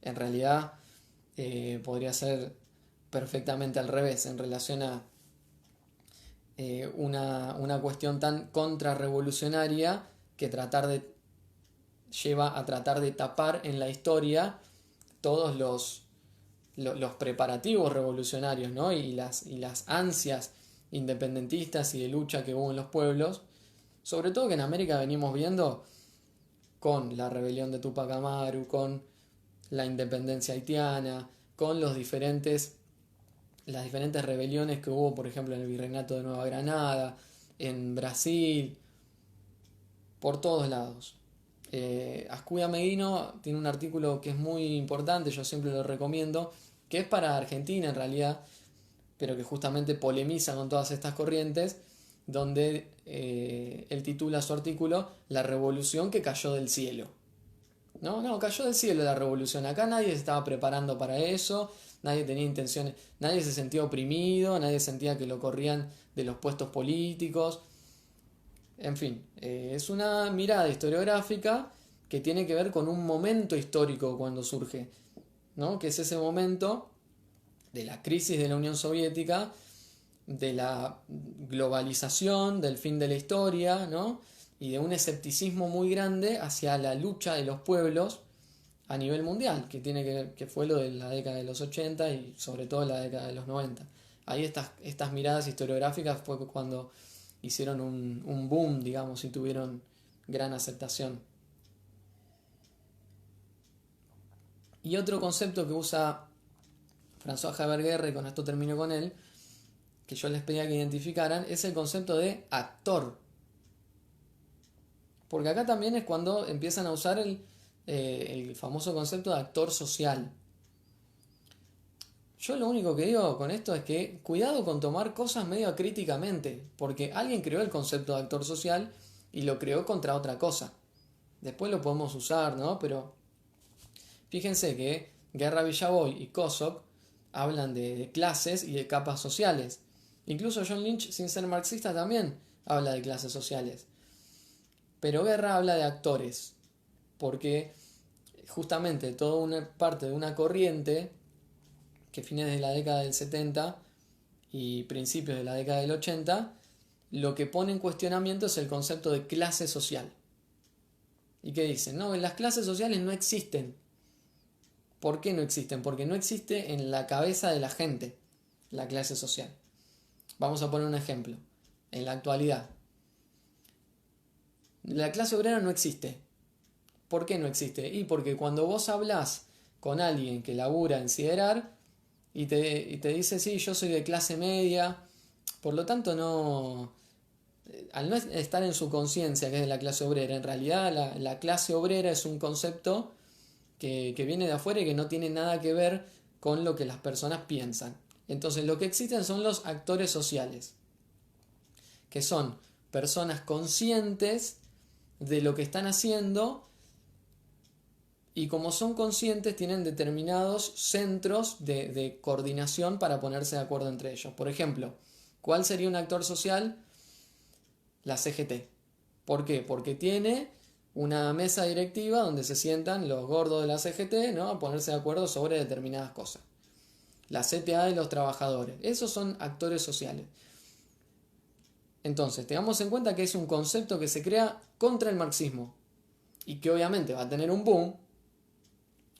En realidad podría ser perfectamente al revés en relación a una cuestión tan contrarrevolucionaria que lleva a tratar de tapar en la historia todos los preparativos revolucionarios, ¿no? Y las ansias independentistas y de lucha que hubo en los pueblos, sobre todo que en América venimos viendo con la rebelión de Tupac Amaru, con la independencia haitiana, con las diferentes rebeliones que hubo, por ejemplo, en el Virreinato de Nueva Granada, en Brasil, por todos lados. Ascudia Meguino tiene un artículo que es muy importante, yo siempre lo recomiendo, que es para Argentina en realidad, pero que justamente polemiza con todas estas corrientes, donde él titula su artículo La revolución que cayó del cielo. No, cayó del cielo la revolución. Acá nadie se estaba preparando para eso, nadie tenía intenciones, nadie se sentía oprimido, nadie sentía que lo corrían de los puestos políticos. En fin, es una mirada historiográfica que tiene que ver con un momento histórico cuando surge, ¿no? Que es ese momento de la crisis de la Unión Soviética, de la globalización, del fin de la historia, ¿no? Y de un escepticismo muy grande hacia la lucha de los pueblos a nivel mundial, que fue lo de la década de los 80 y sobre todo la década de los 90. Ahí estas miradas historiográficas fue cuando hicieron un boom, digamos, y tuvieron gran aceptación. Y otro concepto que usa François Javerguerre, y con esto termino con él, que yo les pedía que identificaran, es el concepto de actor. Porque acá también es cuando empiezan a usar el famoso concepto de actor social. Yo lo único que digo con esto es que cuidado con tomar cosas medio acríticamente, porque alguien creó el concepto de actor social y lo creó contra otra cosa. Después lo podemos usar, ¿no? Pero fíjense que Guerra Villaboy y Kosok hablan de clases y de capas sociales. Incluso John Lynch, sin ser marxista, también habla de clases sociales. Pero Guerra habla de actores, porque justamente toda una parte de una corriente que fines de la década del 70 y principios de la década del 80, lo que pone en cuestionamiento es el concepto de clase social. ¿Y qué dicen? No, las clases sociales no existen. ¿Por qué no existen? Porque no existe en la cabeza de la gente la clase social. Vamos a poner un ejemplo. En la actualidad, la clase obrera no existe. ¿Por qué no existe? Y porque cuando vos hablás con alguien que labura en siderar y te dice, sí, yo soy de clase media, por lo tanto no... Al no estar en su conciencia que es de la clase obrera, en realidad la clase obrera es un concepto que viene de afuera y que no tiene nada que ver con lo que las personas piensan. Entonces lo que existen son los actores sociales, que son personas conscientes de lo que están haciendo y como son conscientes tienen determinados centros de coordinación para ponerse de acuerdo entre ellos. Por ejemplo, ¿cuál sería un actor social? La CGT. ¿Por qué? Porque tiene una mesa directiva donde se sientan los gordos de la CGT, ¿no? A ponerse de acuerdo sobre determinadas cosas. La CTA de los trabajadores. Esos son actores sociales. Entonces, tengamos en cuenta que es un concepto que se crea contra el marxismo y que obviamente va a tener un boom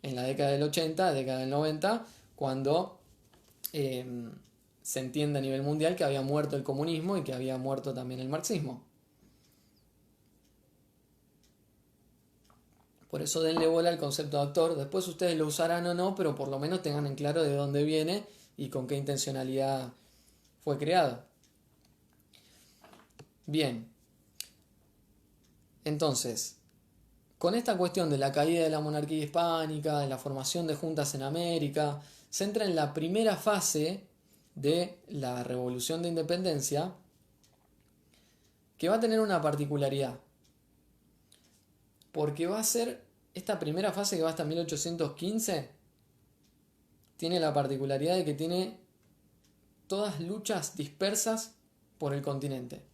en la década del 80, década del 90, cuando se entiende a nivel mundial que había muerto el comunismo y que había muerto también el marxismo. Por eso denle bola al concepto de actor. Después ustedes lo usarán o no, pero por lo menos tengan en claro de dónde viene y con qué intencionalidad fue creado. Bien. Entonces, con esta cuestión de la caída de la monarquía hispánica, de la formación de juntas en América, se entra en la primera fase de la Revolución de Independencia, que va a tener una particularidad. Porque va a ser esta primera fase que va hasta 1815, tiene la particularidad de que tiene todas luchas dispersas por el continente.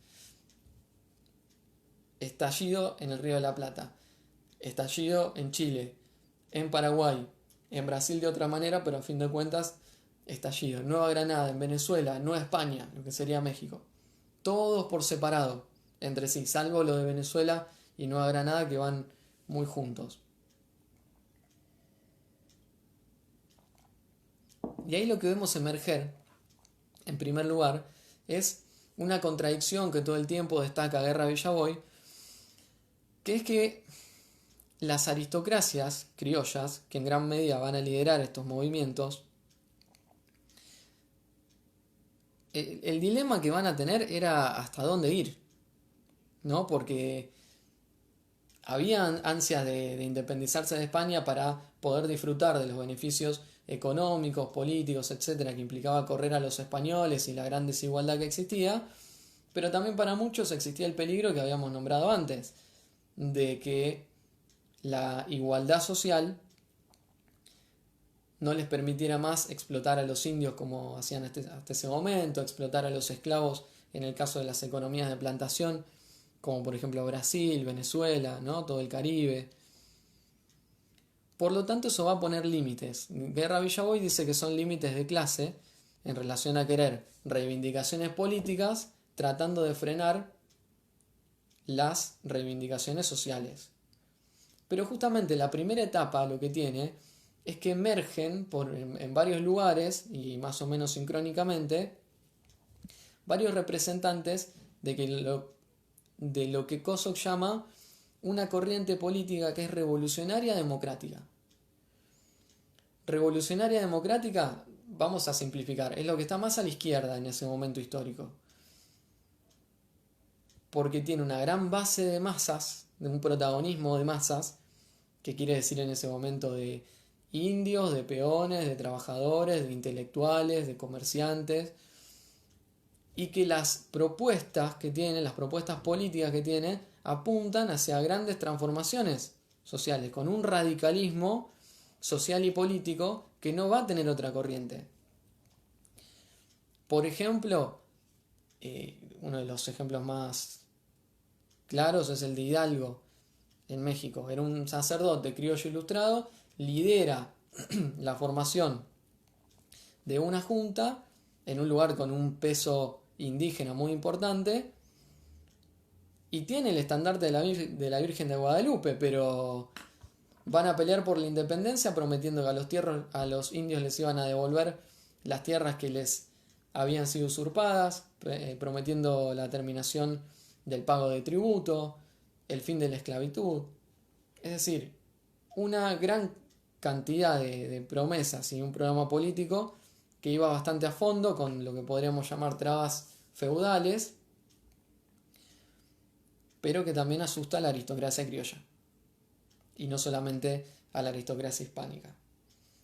Estallido en el Río de la Plata, estallido en Chile, en Paraguay, en Brasil de otra manera, pero a fin de cuentas estallido. En Nueva Granada, en Venezuela, en Nueva España, lo que sería México. Todos por separado entre sí, salvo lo de Venezuela y Nueva Granada que van muy juntos. Y ahí lo que vemos emerger, en primer lugar, es una contradicción que todo el tiempo destaca Guerra Villaboy, que es que las aristocracias criollas, que en gran medida van a liderar estos movimientos, el dilema que van a tener era hasta dónde ir, ¿no? Porque había ansias de independizarse de España para poder disfrutar de los beneficios económicos, políticos, etcétera, que implicaba correr a los españoles y la gran desigualdad que existía, pero también para muchos existía el peligro que habíamos nombrado antes, de que la igualdad social no les permitiera más explotar a los indios como hacían hasta ese momento, explotar a los esclavos en el caso de las economías de plantación, como por ejemplo Brasil, Venezuela, ¿no? Todo el Caribe. Por lo tanto, eso va a poner límites. Guerra Villaboy dice que son límites de clase en relación a querer reivindicaciones políticas tratando de frenar las reivindicaciones sociales. Pero justamente la primera etapa lo que tiene es que emergen en varios lugares y más o menos sincrónicamente varios representantes de lo que Kosok llama una corriente política que es revolucionaria democrática. Revolucionaria democrática, vamos a simplificar, es lo que está más a la izquierda en ese momento histórico. Porque tiene una gran base de masas, de un protagonismo de masas, que quiere decir en ese momento de indios, de peones, de trabajadores, de intelectuales, de comerciantes, y que las propuestas que tiene, las propuestas políticas que tiene, apuntan hacia grandes transformaciones sociales, con un radicalismo social y político que no va a tener otra corriente. Por ejemplo, uno de los ejemplos más claros es el de Hidalgo en México. Era un sacerdote criollo ilustrado, lidera la formación de una junta en un lugar con un peso indígena muy importante y tiene el estandarte de la Virgen de Guadalupe, pero van a pelear por la independencia prometiendo que a los indios les iban a devolver las tierras que les habían sido usurpadas, prometiendo la terminación del pago de tributo, el fin de la esclavitud. Es decir, una gran cantidad de promesas y un programa político que iba bastante a fondo con lo que podríamos llamar trabas feudales, pero que también asusta a la aristocracia criolla y no solamente a la aristocracia hispánica.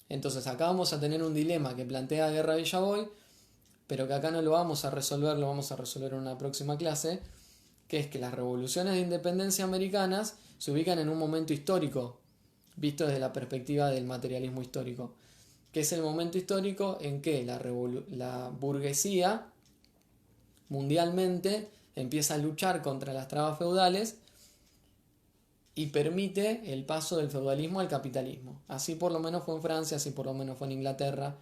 Entonces acá vamos a tener un dilema que plantea Guerra Villaboy, pero que acá no lo vamos a resolver, lo vamos a resolver en una próxima clase, que es que las revoluciones de independencia americanas se ubican en un momento histórico, visto desde la perspectiva del materialismo histórico, que es el momento histórico en que la burguesía mundialmente empieza a luchar contra las trabas feudales y permite el paso del feudalismo al capitalismo. Así por lo menos fue en Francia, así por lo menos fue en Inglaterra.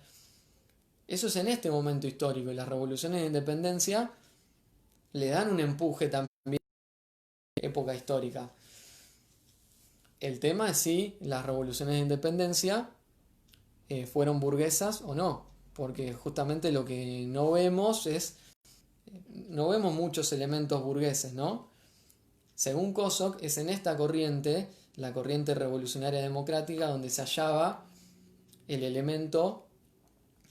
Eso es en este momento histórico y las revoluciones de independencia le dan un empuje también a la época histórica. El tema es si las revoluciones de independencia fueron burguesas o no, porque justamente lo que no vemos no vemos muchos elementos burgueses, ¿no? Según Kosok, es en esta corriente, la corriente revolucionaria democrática, donde se hallaba el elemento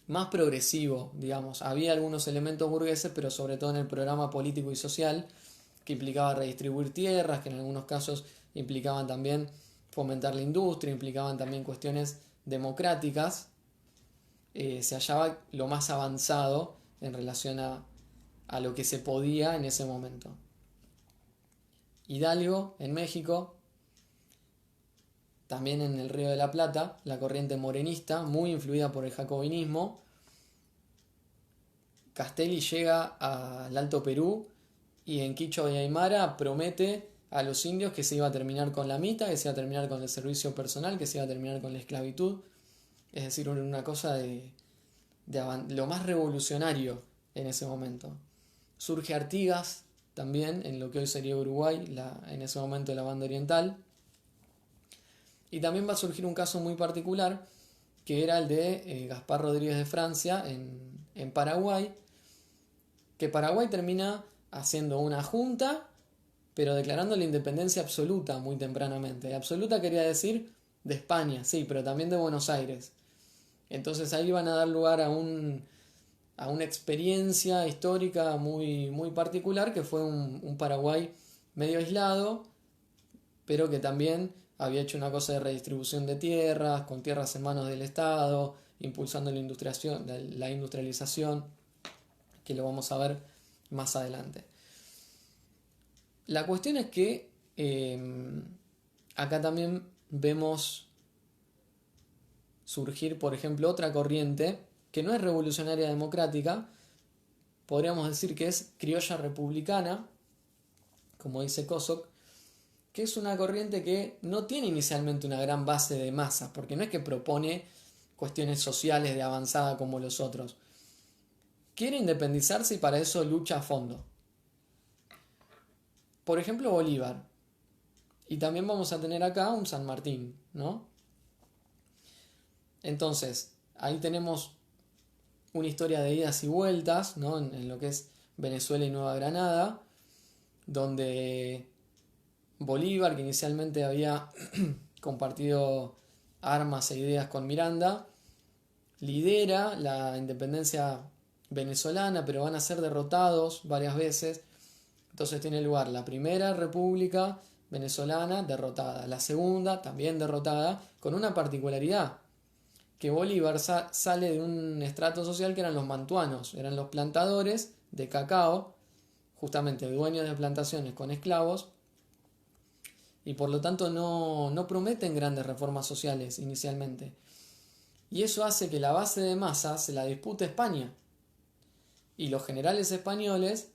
más progresivo, digamos. Había algunos elementos burgueses, pero sobre todo en el programa político y social, que implicaba redistribuir tierras, que en algunos casos implicaban también fomentar la industria, implicaban también cuestiones democráticas. Se hallaba lo más avanzado en relación a lo que se podía en ese momento. Hidalgo, en México, también en el Río de la Plata, la corriente morenista, muy influida por el jacobinismo. Castelli llega al Alto Perú y en Quichua y Aymara promete a los indios que se iba a terminar con la mita, que se iba a terminar con el servicio personal, que se iba a terminar con la esclavitud. Es decir, una cosa de lo más revolucionario en ese momento. Surge Artigas también en lo que hoy sería Uruguay, en ese momento la banda oriental. Y también va a surgir un caso muy particular, que era el de Gaspar Rodríguez de Francia en Paraguay, que Paraguay termina haciendo una junta, pero declarando la independencia absoluta muy tempranamente. Absoluta quería decir de España, sí, pero también de Buenos Aires. Entonces ahí van a dar lugar a una experiencia histórica muy, muy particular, que fue un Paraguay medio aislado, pero que también había hecho una cosa de redistribución de tierras, con tierras en manos del Estado, impulsando la industrialización, que lo vamos a ver más adelante. La cuestión es que acá también vemos surgir, por ejemplo, otra corriente que no es revolucionaria democrática, podríamos decir que es criolla republicana, como dice Kosok, que es una corriente que no tiene inicialmente una gran base de masas, porque no es que propone cuestiones sociales de avanzada como los otros. Quiere independizarse y para eso lucha a fondo. Por ejemplo, Bolívar. Y también vamos a tener acá un San Martín, ¿no? Entonces, ahí tenemos una historia de idas y vueltas, ¿no? En lo que es Venezuela y Nueva Granada, donde Bolívar, que inicialmente había compartido armas e ideas con Miranda, lidera la independencia venezolana, pero van a ser derrotados varias veces. Entonces tiene lugar la primera república venezolana derrotada, la segunda también derrotada, con una particularidad, que Bolívar sale de un estrato social que eran los mantuanos, eran los plantadores de cacao, justamente dueños de plantaciones con esclavos, y por lo tanto no prometen grandes reformas sociales inicialmente. Y eso hace que la base de masa se la dispute España. Y los generales españoles,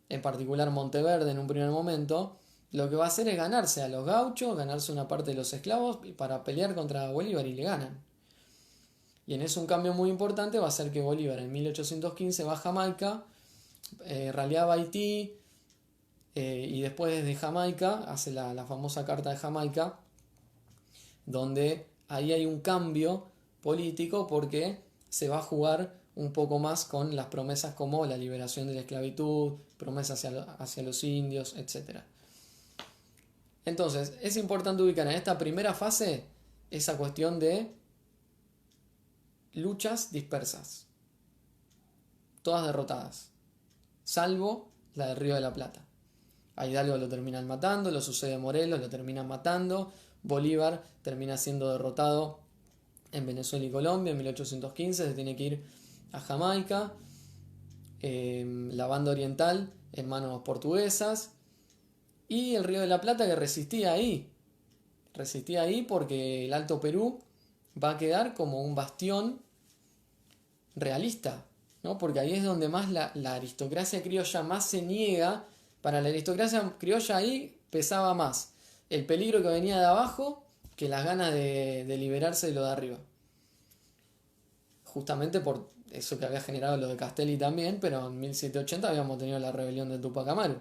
en particular Monteverde en un primer momento, lo que va a hacer es ganarse a los gauchos, ganarse una parte de los esclavos para pelear contra Bolívar, y le ganan. Y en eso un cambio muy importante va a ser que Bolívar en 1815 va a Jamaica, raleaba Haití, y después desde Jamaica hace la famosa Carta de Jamaica, donde ahí hay un cambio político porque se va a jugar un poco más con las promesas como la liberación de la esclavitud, promesas hacia los indios, etc. Entonces, es importante ubicar en esta primera fase esa cuestión de luchas dispersas, todas derrotadas, salvo la del Río de la Plata. A Hidalgo lo terminan matando, lo sucede a Morelos, lo terminan matando, Bolívar termina siendo derrotado en Venezuela y Colombia en 1815, se tiene que ir a Jamaica, la banda oriental en manos portuguesas, y el Río de la Plata que resistía ahí porque el Alto Perú va a quedar como un bastión realista, ¿no? Porque ahí es donde más la aristocracia criolla más se niega. Para la aristocracia criolla ahí pesaba más el peligro que venía de abajo que las ganas de liberarse de lo de arriba. Justamente por eso que había generado lo de Castelli también, pero en 1780 habíamos tenido la rebelión de Tupac Amaru.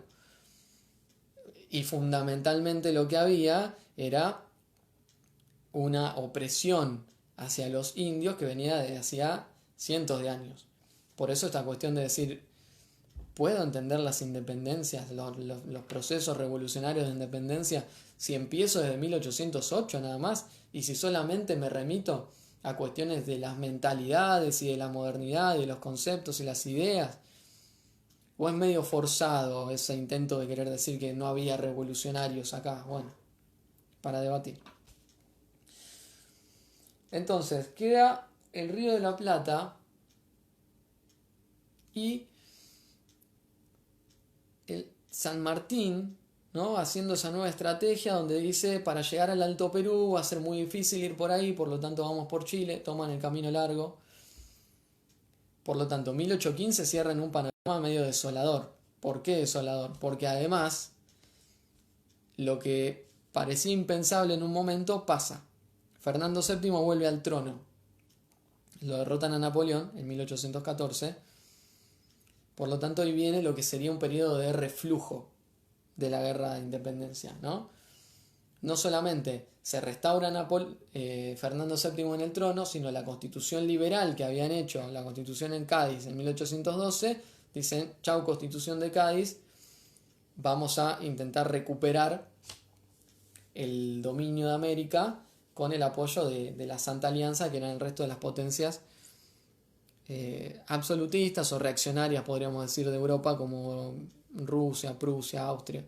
Y fundamentalmente lo que había era una opresión hacia los indios que venía de hacía cientos de años. Por eso esta cuestión de decir, ¿puedo entender las independencias, los procesos revolucionarios de independencia si empiezo desde 1808 nada más? Y si solamente me remito a cuestiones de las mentalidades y de la modernidad y de los conceptos y las ideas. ¿O es medio forzado ese intento de querer decir que no había revolucionarios acá? Bueno, para debatir. Entonces, queda el Río de la Plata y el San Martín, ¿no? Haciendo esa nueva estrategia donde dice, para llegar al Alto Perú va a ser muy difícil ir por ahí, por lo tanto vamos por Chile, toman el camino largo. Por lo tanto, 1815 cierra en un panorama medio desolador. ¿Por qué desolador? Porque además, lo que parecía impensable en un momento pasa. Fernando VII vuelve al trono. lo derrotan a Napoleón en 1814. Por lo tanto, ahí viene lo que sería un periodo de reflujo de la guerra de independencia, ¿no? No solamente se restaura Fernando VII en el trono, sino la constitución liberal que habían hecho, la constitución en Cádiz en 1812, dicen, chau constitución de Cádiz, vamos a intentar recuperar el dominio de América con el apoyo de la Santa Alianza, que eran el resto de las potencias absolutistas o reaccionarias, podríamos decir, de Europa, como Rusia, Prusia, Austria.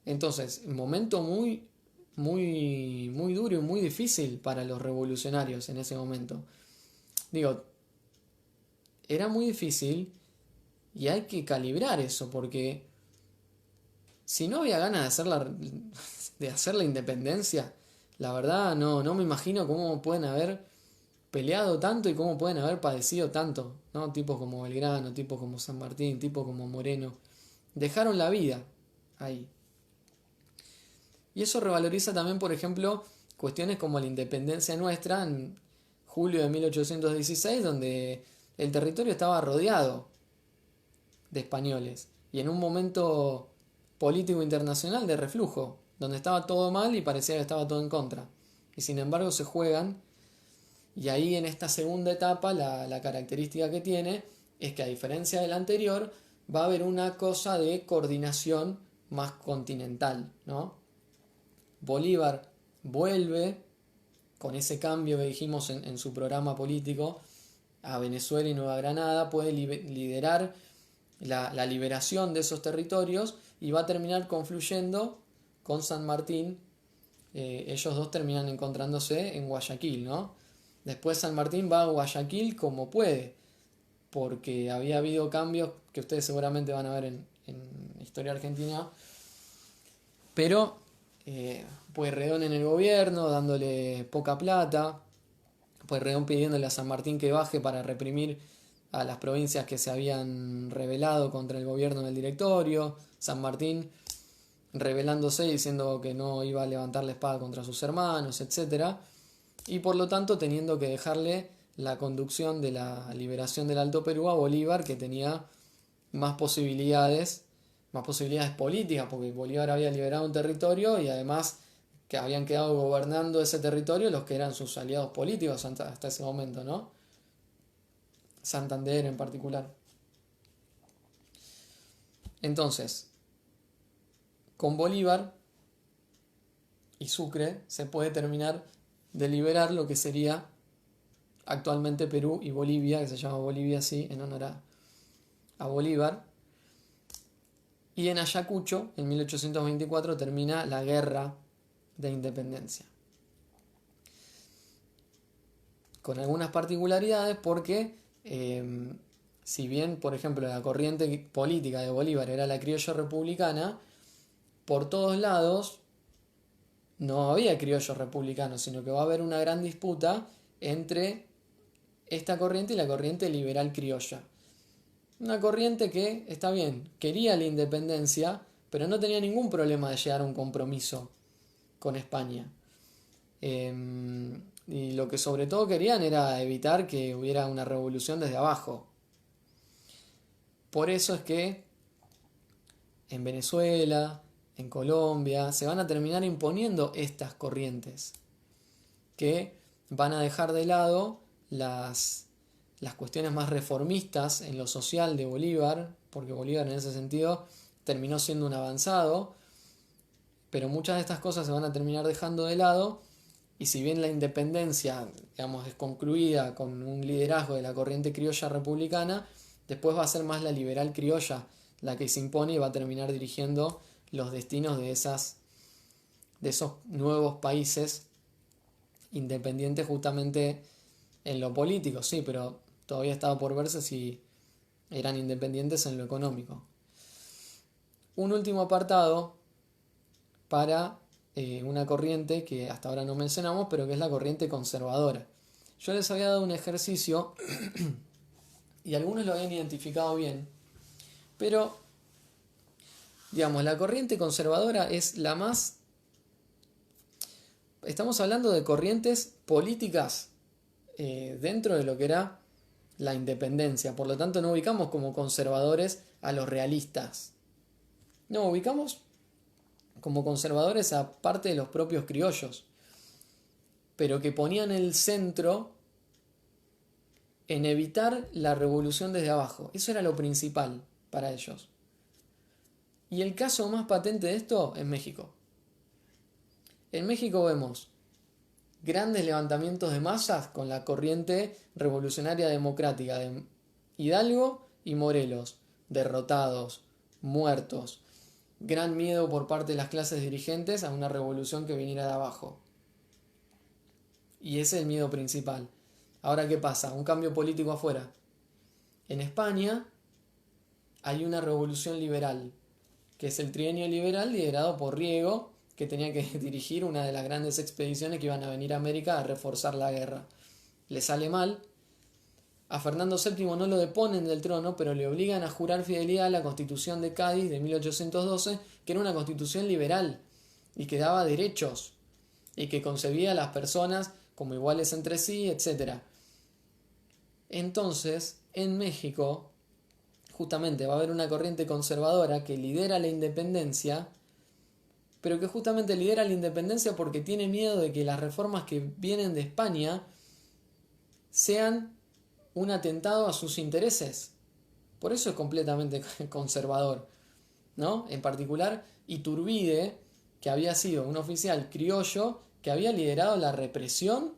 Entonces, un momento muy, muy, muy duro y muy difícil para los revolucionarios en ese momento. Digo, era muy difícil y hay que calibrar eso, porque si no había ganas de hacer la independencia, la verdad no me imagino cómo pueden haber peleado tanto y cómo pueden haber padecido tanto, ¿no? Tipos como Belgrano, tipos como San Martín, tipos como Moreno, dejaron la vida ahí. Y eso revaloriza también, por ejemplo, cuestiones como la independencia nuestra en julio de 1816, donde el territorio estaba rodeado de españoles y en un momento político internacional de reflujo, donde estaba todo mal y parecía que estaba todo en contra. Y sin embargo se juegan, y ahí en esta segunda etapa la característica que tiene es que, a diferencia de la anterior, va a haber una cosa de coordinación más continental, ¿no? Bolívar vuelve con ese cambio que dijimos en su programa político a Venezuela y Nueva Granada, puede liderar la liberación de esos territorios y va a terminar confluyendo con San Martín. Ellos dos terminan encontrándose en Guayaquil, ¿no? Después San Martín va a Guayaquil como puede, porque había habido cambios que ustedes seguramente van a ver en Historia Argentina, pero Pueyrredón en el gobierno dándole poca plata, Pueyrredón pidiéndole a San Martín que baje para reprimir a las provincias que se habían rebelado contra el gobierno del directorio, San Martín rebelándose diciendo que no iba a levantar la espada contra sus hermanos, etc. Y por lo tanto teniendo que dejarle la conducción de la liberación del Alto Perú a Bolívar, que tenía más posibilidades políticas, porque Bolívar había liberado un territorio y además que habían quedado gobernando ese territorio los que eran sus aliados políticos hasta ese momento, ¿no? Santander en particular. Entonces, con Bolívar y Sucre se puede terminar de liberar lo que sería actualmente Perú y Bolivia, que se llama Bolivia así en honor a Bolívar. Y en Ayacucho, en 1824, termina la guerra de independencia. Con algunas particularidades porque, si bien, por ejemplo, la corriente política de Bolívar era la criolla republicana, por todos lados no había criollos republicanos, sino que va a haber una gran disputa entre esta corriente y la corriente liberal criolla. Una corriente que, está bien, quería la independencia, pero no tenía ningún problema de llegar a un compromiso con España. Y lo que sobre todo querían era evitar que hubiera una revolución desde abajo. Por eso es que en Venezuela, en Colombia, se van a terminar imponiendo estas corrientes que van a dejar de lado las cuestiones más reformistas en lo social de Bolívar, porque Bolívar en ese sentido terminó siendo un avanzado, pero muchas de estas cosas se van a terminar dejando de lado, y si bien la independencia, digamos, es concluida con un liderazgo de la corriente criolla republicana, después va a ser más la liberal criolla la que se impone y va a terminar dirigiendo los destinos de esos nuevos países independientes justamente en lo político, sí, pero todavía estaba por verse si eran independientes en lo económico. Un último apartado para una corriente que hasta ahora no mencionamos, pero que es la corriente conservadora. Yo les había dado un ejercicio y algunos lo habían identificado bien, pero digamos, la corriente conservadora es la más... Estamos hablando de corrientes políticas dentro de lo que era la independencia. Por lo tanto, no ubicamos como conservadores a los realistas. No, ubicamos como conservadores a parte de los propios criollos, pero que ponían el centro en evitar la revolución desde abajo. Eso era lo principal para ellos. Y el caso más patente de esto es México. En México vemos grandes levantamientos de masas con la corriente revolucionaria democrática de Hidalgo y Morelos, derrotados, muertos, gran miedo por parte de las clases dirigentes a una revolución que viniera de abajo. Y ese es el miedo principal. Ahora, ¿qué pasa? Un cambio político afuera. En España hay una revolución liberal, que es el trienio liberal liderado por Riego, que tenía que dirigir una de las grandes expediciones que iban a venir a América a reforzar la guerra. Le sale mal. A Fernando VII no lo deponen del trono, pero le obligan a jurar fidelidad a la Constitución de Cádiz de 1812, que era una constitución liberal y que daba derechos y que concebía a las personas como iguales entre sí, etc. Entonces, en México, justamente va a haber una corriente conservadora que lidera la independencia, pero que justamente lidera la independencia porque tiene miedo de que las reformas que vienen de España sean un atentado a sus intereses. Por eso es completamente conservador, ¿no? En particular, Iturbide, que había sido un oficial criollo que había liderado la represión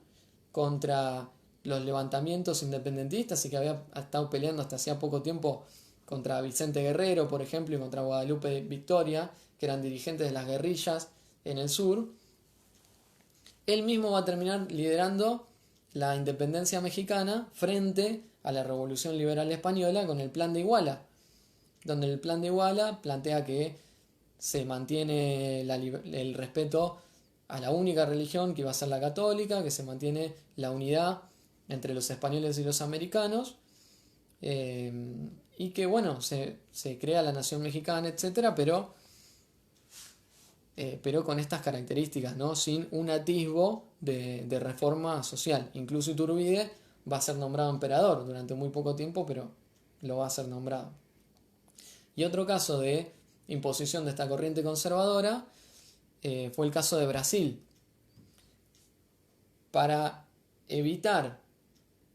contra los levantamientos independentistas y que había estado peleando hasta hacía poco tiempo contra Vicente Guerrero, por ejemplo, y contra Guadalupe Victoria, que eran dirigentes de las guerrillas en el sur. Él mismo va a terminar liderando la independencia mexicana frente a la Revolución Liberal Española con el Plan de Iguala, donde el Plan de Iguala plantea que se mantiene el respeto a la única religión que iba a ser la católica, que se mantiene la unidad entre los españoles y los americanos, y que bueno, se crea la nación mexicana, etcétera, pero con estas características, ¿no? Sin un atisbo de reforma social. Incluso Iturbide va a ser nombrado emperador durante muy poco tiempo, pero lo va a ser nombrado. Y otro caso de imposición de esta corriente conservadora fue el caso de Brasil. Para evitar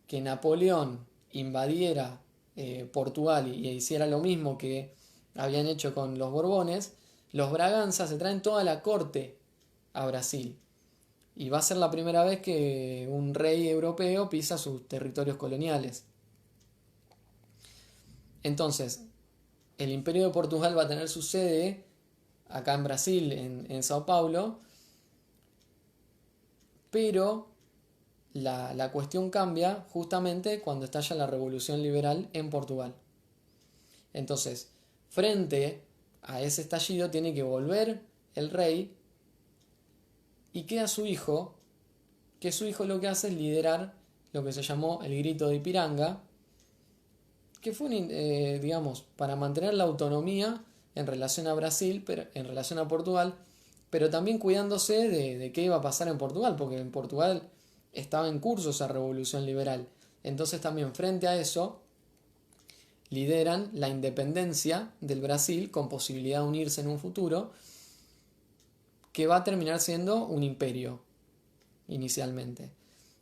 que Napoleón invadiera Portugal y hiciera lo mismo que habían hecho con los Borbones, los Braganza se traen toda la corte a Brasil. Y va a ser la primera vez que un rey europeo pisa sus territorios coloniales. Entonces, el Imperio de Portugal va a tener su sede acá en Brasil, en Sao Paulo, pero la cuestión cambia justamente cuando estalla la Revolución Liberal en Portugal. Entonces, frente a ese estallido tiene que volver el rey y queda su hijo, que su hijo lo que hace es liderar lo que se llamó el Grito de Ipiranga, que fue, digamos, para mantener la autonomía en relación a Brasil, pero, en relación a Portugal, pero también cuidándose de qué iba a pasar en Portugal, porque en Portugal estaba en curso esa revolución liberal. Entonces también frente a eso lideran la independencia del Brasil con posibilidad de unirse en un futuro, que va a terminar siendo un imperio inicialmente.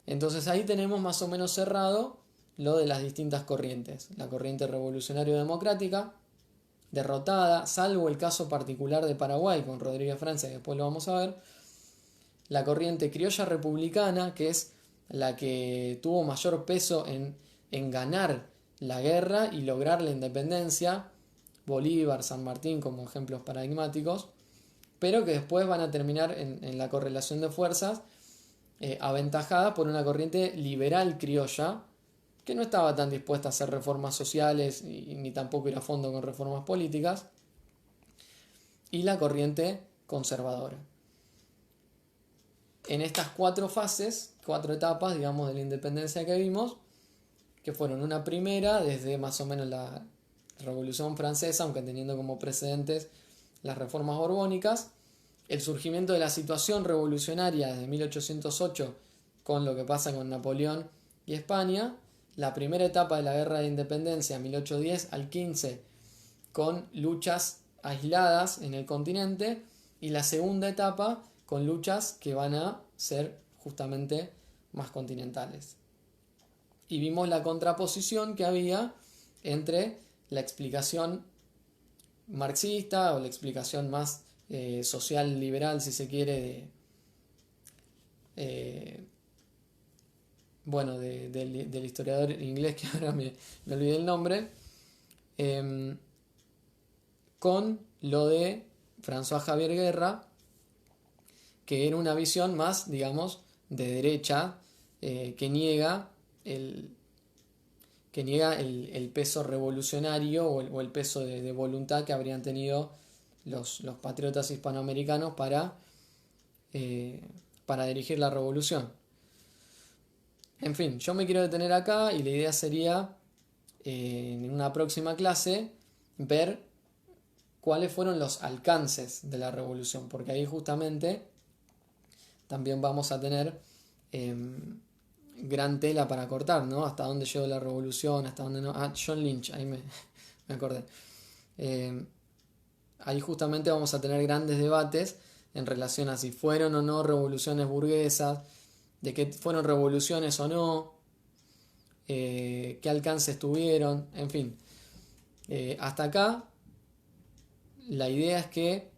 Entonces ahí tenemos más o menos cerrado lo de las distintas corrientes. La corriente revolucionario-democrática, derrotada, salvo el caso particular de Paraguay con Rodríguez Francia, que después lo vamos a ver. La corriente criolla republicana, que es la que tuvo mayor peso en ganar la guerra y lograr la independencia, Bolívar, San Martín como ejemplos paradigmáticos, pero que después van a terminar en la correlación de fuerzas aventajada por una corriente liberal criolla que no estaba tan dispuesta a hacer reformas sociales ni tampoco ir a fondo con reformas políticas, y la corriente conservadora. En estas 4 fases, 4 etapas, digamos, de la independencia que vimos, que fueron una primera desde más o menos la Revolución Francesa, aunque teniendo como precedentes las reformas borbónicas, el surgimiento de la situación revolucionaria desde 1808 con lo que pasa con Napoleón y España. La primera etapa de la Guerra de Independencia, 1810 al 15, con luchas aisladas en el continente, y la segunda etapa con luchas que van a ser justamente más continentales. Y vimos la contraposición que había entre la explicación marxista o la explicación más social liberal, si se quiere, del historiador inglés, que ahora me olvidé el nombre, con lo de François Javier Guerra, que era una visión más, digamos, de derecha, que niega el peso revolucionario o el peso de voluntad que habrían tenido los patriotas hispanoamericanos para dirigir la revolución. En fin, yo me quiero detener acá y la idea sería, en una próxima clase, ver cuáles fueron los alcances de la revolución, porque ahí justamente también vamos a tener gran tela para cortar, ¿no? Hasta dónde llegó la revolución, hasta dónde no. Ah, John Lynch, ahí me acordé. Ahí justamente vamos a tener grandes debates en relación a si fueron o no revoluciones burguesas, de que fueron revoluciones o no, qué alcances tuvieron, en fin. Hasta acá, la idea es que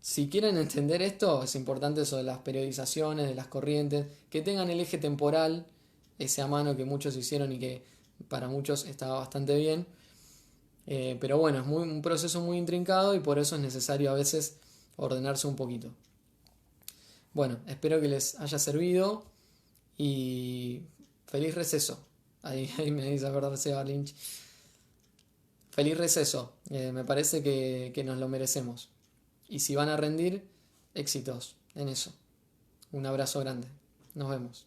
si quieren entender esto, es importante eso de las periodizaciones, de las corrientes, que tengan el eje temporal, ese a mano que muchos hicieron y que para muchos estaba bastante bien. Pero bueno, es un proceso muy intrincado y por eso es necesario a veces ordenarse un poquito. Bueno, espero que les haya servido y feliz receso. Ahí me dice acordar Seba Lynch. Feliz receso, me parece que nos lo merecemos. Y si van a rendir, éxitos en eso. Un abrazo grande. Nos vemos.